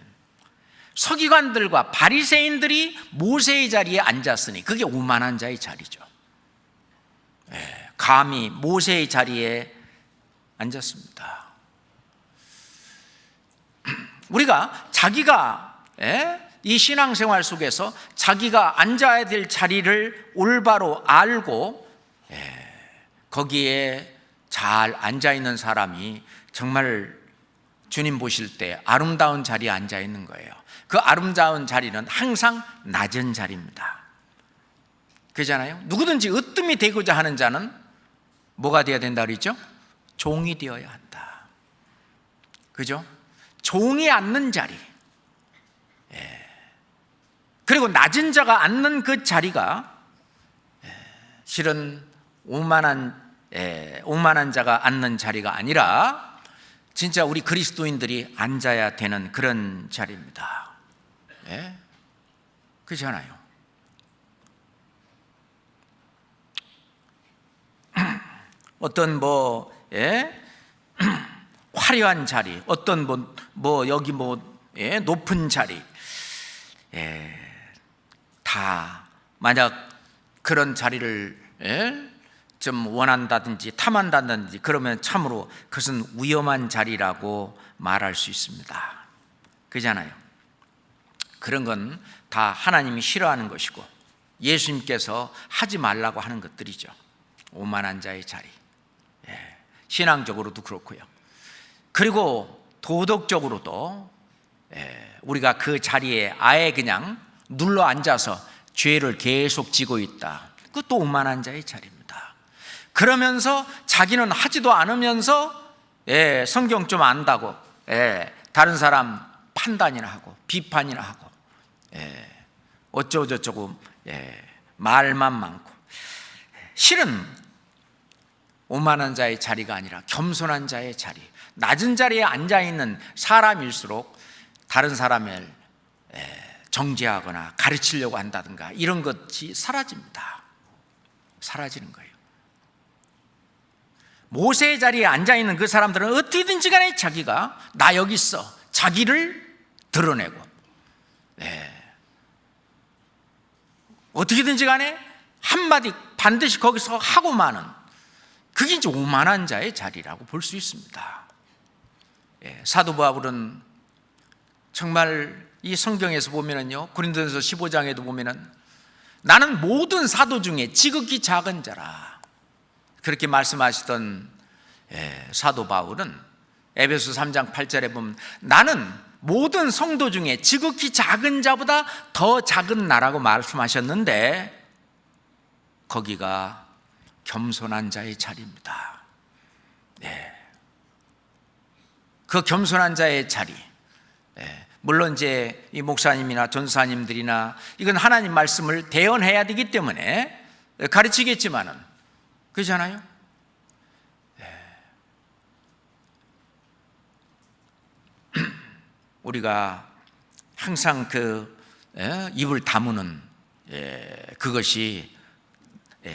서기관들과 바리새인들이 모세의 자리에 앉았으니 그게 오만한 자의 자리죠. 감히 모세의 자리에 앉았습니다. 우리가 자기가 이 신앙생활 속에서 자기가 앉아야 될 자리를 올바로 알고 거기에 잘 앉아있는 사람이 정말 주님 보실 때 아름다운 자리에 앉아있는 거예요. 그 아름다운 자리는 항상 낮은 자리입니다. 그렇잖아요? 누구든지 으뜸이 되고자 하는 자는 뭐가 되어야 된다 그랬죠? 종이 되어야 한다. 그죠? 종이 앉는 자리. 그리고 낮은 자가 앉는 그 자리가 실은 오만한 자가 앉는 자리가 아니라 진짜 우리 그리스도인들이 앉아야 되는 그런 자리입니다. 그렇잖아요. 어떤 화려한 자리, 어떤 여기 높은 자리, 다 만약 그런 자리를 좀 원한다든지 탐한다든지 그러면 참으로 그것은 위험한 자리라고 말할 수 있습니다. 그잖아요. 그런 건 다 하나님이 싫어하는 것이고 예수님께서 하지 말라고 하는 것들이죠. 오만한 자의 자리. 신앙적으로도 그렇고요. 그리고 도덕적으로도 우리가 그 자리에 아예 그냥 눌러 앉아서 죄를 계속 지고 있다. 그것도 오만한 자의 자리입니다. 그러면서 자기는 하지도 않으면서 성경 좀 안다고 다른 사람 판단이나 하고 비판이나 하고 어쩌고저쩌고 말만 많고 실은 오만한 자의 자리가 아니라 겸손한 자의 자리, 낮은 자리에 앉아있는 사람일수록 다른 사람을 정죄하거나 가르치려고 한다든가 이런 것이 사라집니다. 사라지는 거예요. 모세의 자리에 앉아있는 그 사람들은 어떻게든지 간에 자기가 나 여기 있어 자기를 드러내고 어떻게든지 간에 한마디 반드시 거기서 하고 마는 그게 이제 오만한 자의 자리라고 볼 수 있습니다. 사도 바울은 정말 이 성경에서 보면은요, 고린도전서 15장에도 보면은 나는 모든 사도 중에 지극히 작은 자라 그렇게 말씀하시던 사도 바울은 에베소 3장 8절에 보면 나는 모든 성도 중에 지극히 작은 자보다 더 작은 나라고 말씀하셨는데 거기가 겸손한 자의 자리입니다. 그 겸손한 자의 자리, 물론 이제 이 목사님이나 전사님들이나 이건 하나님 말씀을 대언해야 되기 때문에 가르치겠지만은 그렇잖아요. 우리가 항상 입을 다무는 그것이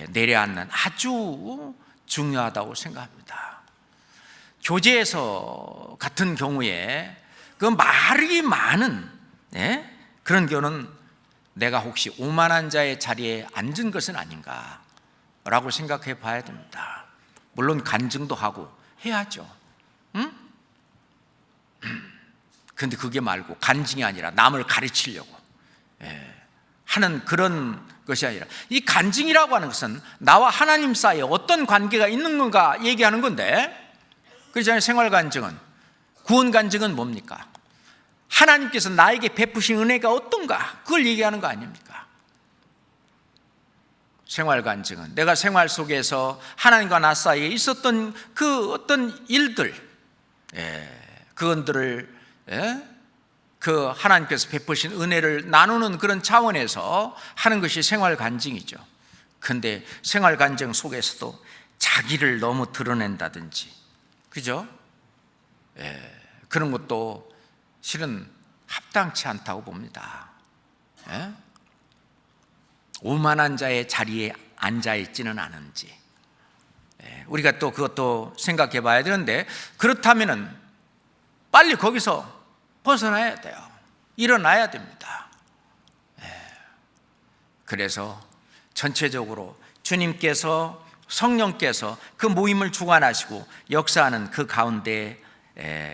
내려앉는 아주 중요하다고 생각합니다. 교제에서 같은 경우에 그 말이 많은 그런 경우는 내가 혹시 오만한 자의 자리에 앉은 것은 아닌가라고 생각해 봐야 됩니다. 물론 간증도 하고 해야죠. 그런데 그게 말고 간증이 아니라 남을 가르치려고 하는 그런 것이 아니라 이 간증이라고 하는 것은 나와 하나님 사이에 어떤 관계가 있는 건가 얘기하는 건데 그렇잖아요. 생활 간증은 구원 간증은 뭡니까? 하나님께서 나에게 베푸신 은혜가 어떤가 그걸 얘기하는 거 아닙니까? 생활 간증은 내가 생활 속에서 하나님과 나 사이에 있었던 그 어떤 일들 그것들을 그 하나님께서 베푸신 은혜를 나누는 그런 차원에서 하는 것이 생활 간증이죠. 그런데 생활 간증 속에서도 자기를 너무 드러낸다든지 그죠? 그런 것도 실은 합당치 않다고 봅니다. 오만한 자의 자리에 앉아있지는 않은지 우리가 또 그것도 생각해 봐야 되는데, 그렇다면은 빨리 거기서 벗어나야 돼요. 일어나야 됩니다. 그래서 전체적으로 주님께서, 성령께서 그 모임을 주관하시고 역사하는 그 가운데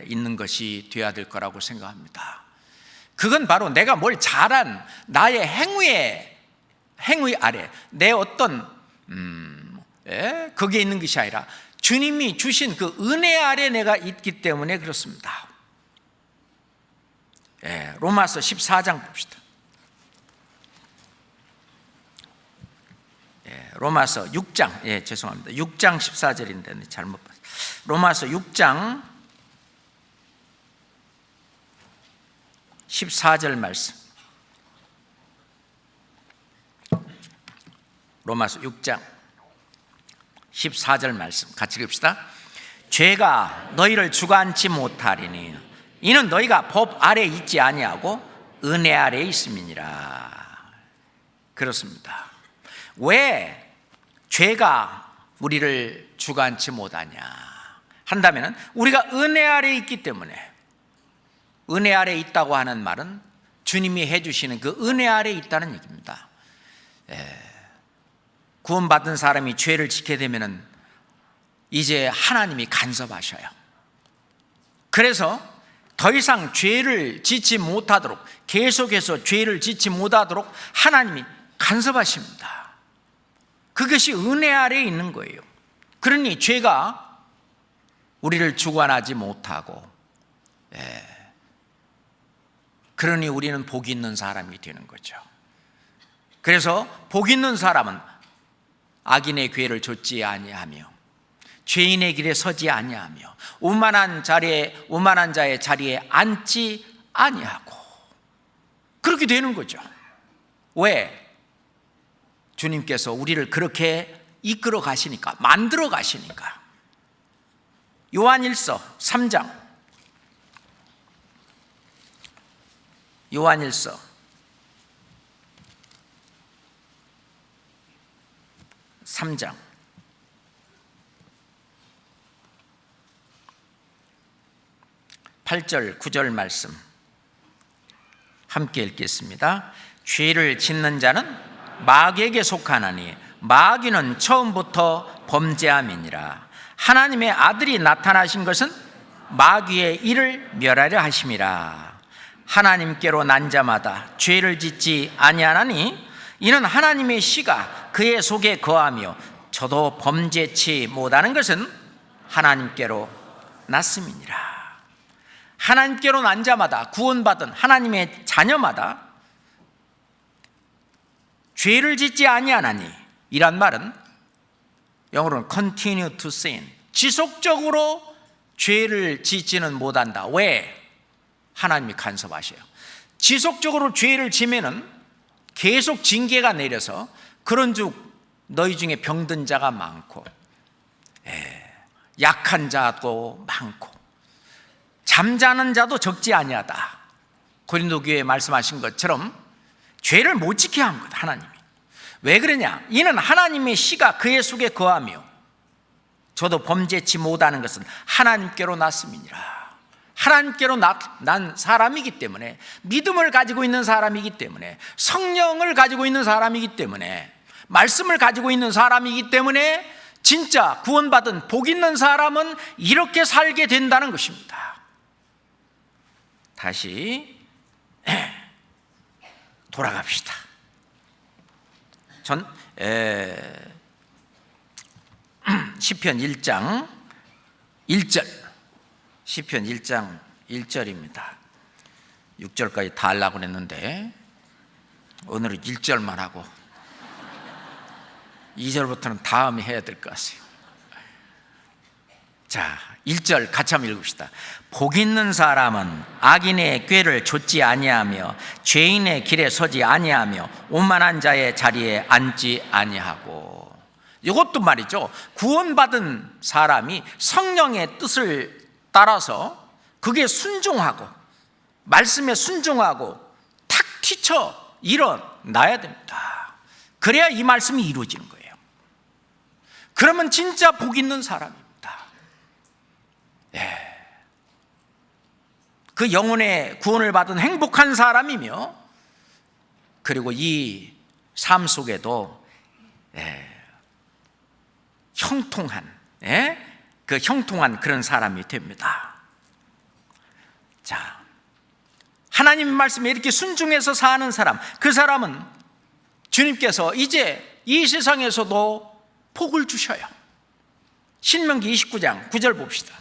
있는 것이 되어야 될 거라고 생각합니다. 그건 바로 내가 뭘 잘한 나의 행위 아래, 내 어떤 거기에 있는 것이 아니라 주님이 주신 그 은혜 아래 내가 있기 때문에 그렇습니다. 로마서 14장 봅시다. 로마서 6장, 죄송합니다. 6장 14절인데 잘못 봤어요. 로마서 6장 14절 말씀. 로마서 6장 14절 말씀 같이 읽읍시다. 죄가 너희를 주관치 못하리니 이는 너희가 법 아래 있지 아니하고 은혜 아래 있음이니라. 그렇습니다. 왜 죄가 우리를 주관치 못하냐 한다면 우리가 은혜 아래 있기 때문에, 은혜 아래 있다고 하는 말은 주님이 해주시는 그 은혜 아래 있다는 얘기입니다. 구원받은 사람이 죄를 짓게 되면 이제 하나님이 간섭하셔요. 그래서 더 이상 죄를 짓지 못하도록, 계속해서 죄를 짓지 못하도록 하나님이 간섭하십니다. 그것이 은혜 아래에 있는 거예요. 그러니 죄가 우리를 주관하지 못하고, 그러니 우리는 복 있는 사람이 되는 거죠. 그래서 복 있는 사람은 악인의 궤를 좇지 아니하며 죄인의 길에 서지 아니하며 오만한 자의 자리에 앉지 아니하고, 그렇게 되는 거죠. 왜? 주님께서 우리를 그렇게 이끌어 가시니까, 만들어 가시니까. 요한일서 3장, 요한일서 3장 8절 9절 말씀 함께 읽겠습니다. 죄를 짓는 자는 마귀에게 속하나니 마귀는 처음부터 범죄함이니라. 하나님의 아들이 나타나신 것은 마귀의 일을 멸하려 하심이라. 하나님께로 난 자마다 죄를 짓지 아니하나니 이는 하나님의 씨가 그의 속에 거하며 저도 범죄치 못하는 것은 하나님께로 났음이니라. 하나님께로 난 자마다, 구원받은 하나님의 자녀마다 죄를 짓지 아니하나니, 이란 말은 영어로는 continue to sin, 지속적으로 죄를 짓지는 못한다. 왜? 하나님이 간섭하셔요. 지속적으로 죄를 지면은 계속 징계가 내려서 그런즉 너희 중에 병든 자가 많고 약한 자도 많고 잠자는 자도 적지 아니하다. 고린도 교회에 말씀하신 것처럼 죄를 못 지게 한 것, 하나님이. 왜 그러냐? 이는 하나님의 씨가 그의 속에 거하며 저도 범죄치 못하는 것은 하나님께로 났음이니라. 하나님께로 난 사람이기 때문에, 믿음을 가지고 있는 사람이기 때문에, 성령을 가지고 있는 사람이기 때문에, 말씀을 가지고 있는 사람이기 때문에 진짜 구원받은 복 있는 사람은 이렇게 살게 된다는 것입니다. 다시 돌아갑시다. 시편 1장 1절, 시편 1장 1절입니다. 6절까지 다 하려고 했는데 오늘은 1절만 하고 2절부터는 다음에 해야 될 것 같아요. 자, 1절 같이 한번 읽읍시다. 복 있는 사람은 악인의 꾀를 좇지 아니하며 죄인의 길에 서지 아니하며 오만한 자의 자리에 앉지 아니하고. 이것도 말이죠, 구원받은 사람이 성령의 뜻을 따라서 그게 순종하고 말씀에 순종하고 탁 튀쳐 일어나야 됩니다. 그래야 이 말씀이 이루어지는 거예요. 그러면 진짜 복 있는 사람입니다. 그 영혼의 구원을 받은 행복한 사람이며, 그리고 이 삶 속에도 형통한 그런 사람이 됩니다. 자, 하나님 말씀에 이렇게 순종해서 사는 사람, 그 사람은 주님께서 이제 이 세상에서도 복을 주셔요. 신명기 29장 9절 봅시다.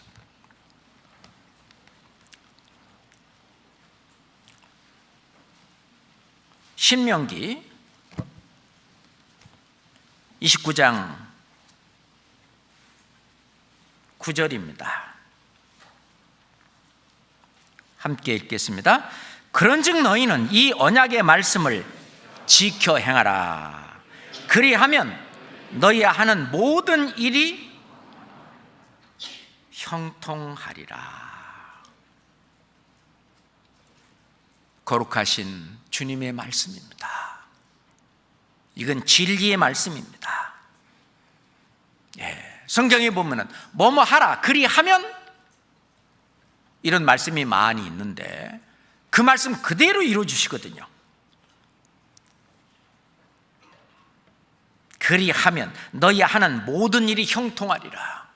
신명기 29장 9절입니다. 함께 읽겠습니다. 그런즉 너희는 이 언약의 말씀을 지켜 행하라. 그리하면 너희가 하는 모든 일이 형통하리라. 거룩하신 주님의 말씀입니다. 이건 진리의 말씀입니다. 성경에 보면은 뭐뭐 하라 그리하면 이런 말씀이 많이 있는데 그 말씀 그대로 이루어 주시거든요. 그리하면 너희 하는 모든 일이 형통하리라.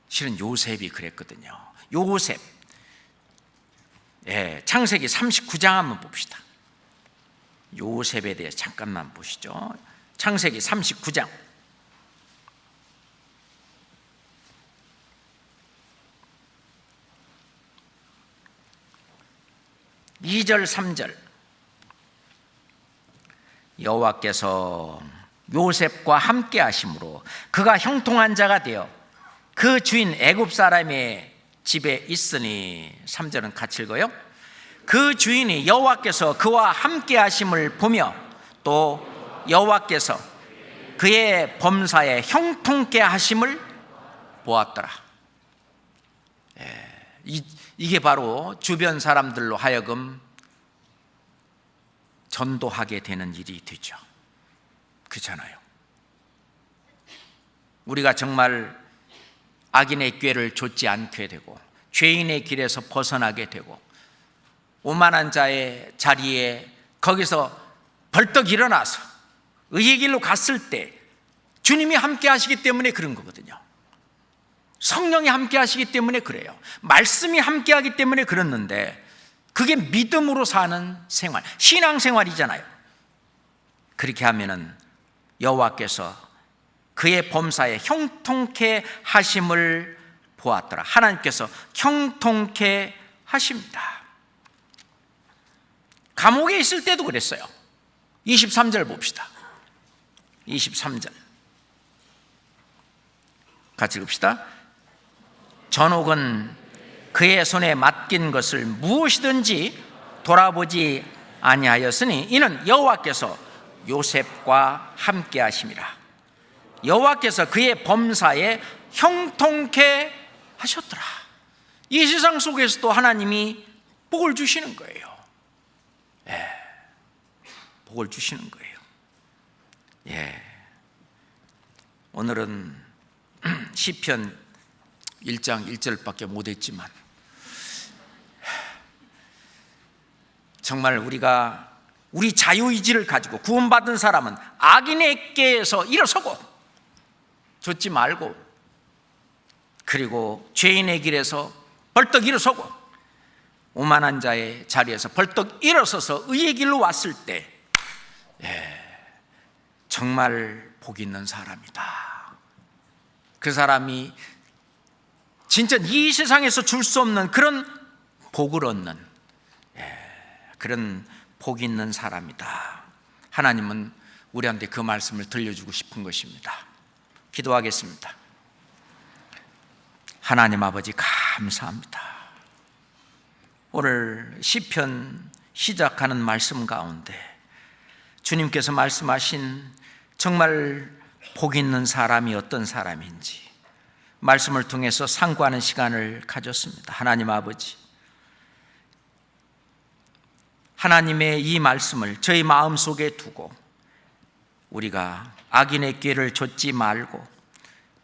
실은 요셉이 그랬거든요. 요셉, 창세기 39장 한번 봅시다. 요셉에 대해 잠깐만 보시죠. 창세기 39장 2절 3절. 여호와께서 요셉과 함께 하심으로 그가 형통한 자가 되어 그 주인 애굽 사람의 집에 있으니, 3절은 같이 읽어요. 그 주인이 여호와께서 그와 함께 하심을 보며 또 여호와께서 그의 범사에 형통케 하심을 보았더라. 이게 바로 주변 사람들로 하여금 전도하게 되는 일이 되죠. 그렇잖아요. 우리가 정말 악인의 꾀를 좇지 않게 되고 죄인의 길에서 벗어나게 되고 오만한 자의 자리에 거기서 벌떡 일어나서 의의 길로 갔을 때 주님이 함께 하시기 때문에 그런 거거든요. 성령이 함께 하시기 때문에 그래요. 말씀이 함께 하기 때문에 그렇는데 그게 믿음으로 사는 생활, 신앙생활이잖아요. 그렇게 하면은 여호와께서 그의 범사에 형통케 하심을 보았더라. 하나님께서 형통케 하십니다. 감옥에 있을 때도 그랬어요. 23절 봅시다. 23절 같이 읽읍시다. 전옥은 그의 손에 맡긴 것을 무엇이든지 돌아보지 아니하였으니 이는 여호와께서 요셉과 함께 하심이라. 여호와께서 그의 범사에 형통케 하셨더라. 이 세상 속에서도 하나님이 복을 주시는 거예요. 복을 주시는 거예요. 오늘은 시편 1장 1절밖에 못했지만 정말 우리 자유의지를 가지고 구원받은 사람은 악인의 꾀에서 일어서고 좇지 말고, 그리고 죄인의 길에서 벌떡 일어서고 오만한 자의 자리에서 벌떡 일어서서 의의 길로 왔을 때 정말 복 있는 사람이다. 그 사람이 진짜 이 세상에서 줄 수 없는 그런 복을 얻는 그런 복 있는 사람이다. 하나님은 우리한테 그 말씀을 들려주고 싶은 것입니다. 기도하겠습니다. 하나님 아버지 감사합니다. 오늘 시편 시작하는 말씀 가운데 주님께서 말씀하신 정말 복 있는 사람이 어떤 사람인지 말씀을 통해서 상고하는 시간을 가졌습니다. 하나님 아버지, 하나님의 이 말씀을 저희 마음속에 두고 우리가 악인의 꾀를 좇지 말고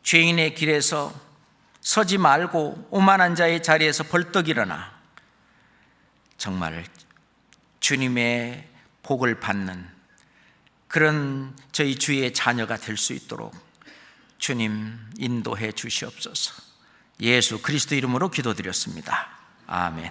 죄인의 길에서 서지 말고 오만한 자의 자리에서 벌떡 일어나 정말 주님의 복을 받는 그런 저희 주의 자녀가 될 수 있도록 주님 인도해 주시옵소서. 예수 그리스도 이름으로 기도드렸습니다. 아멘.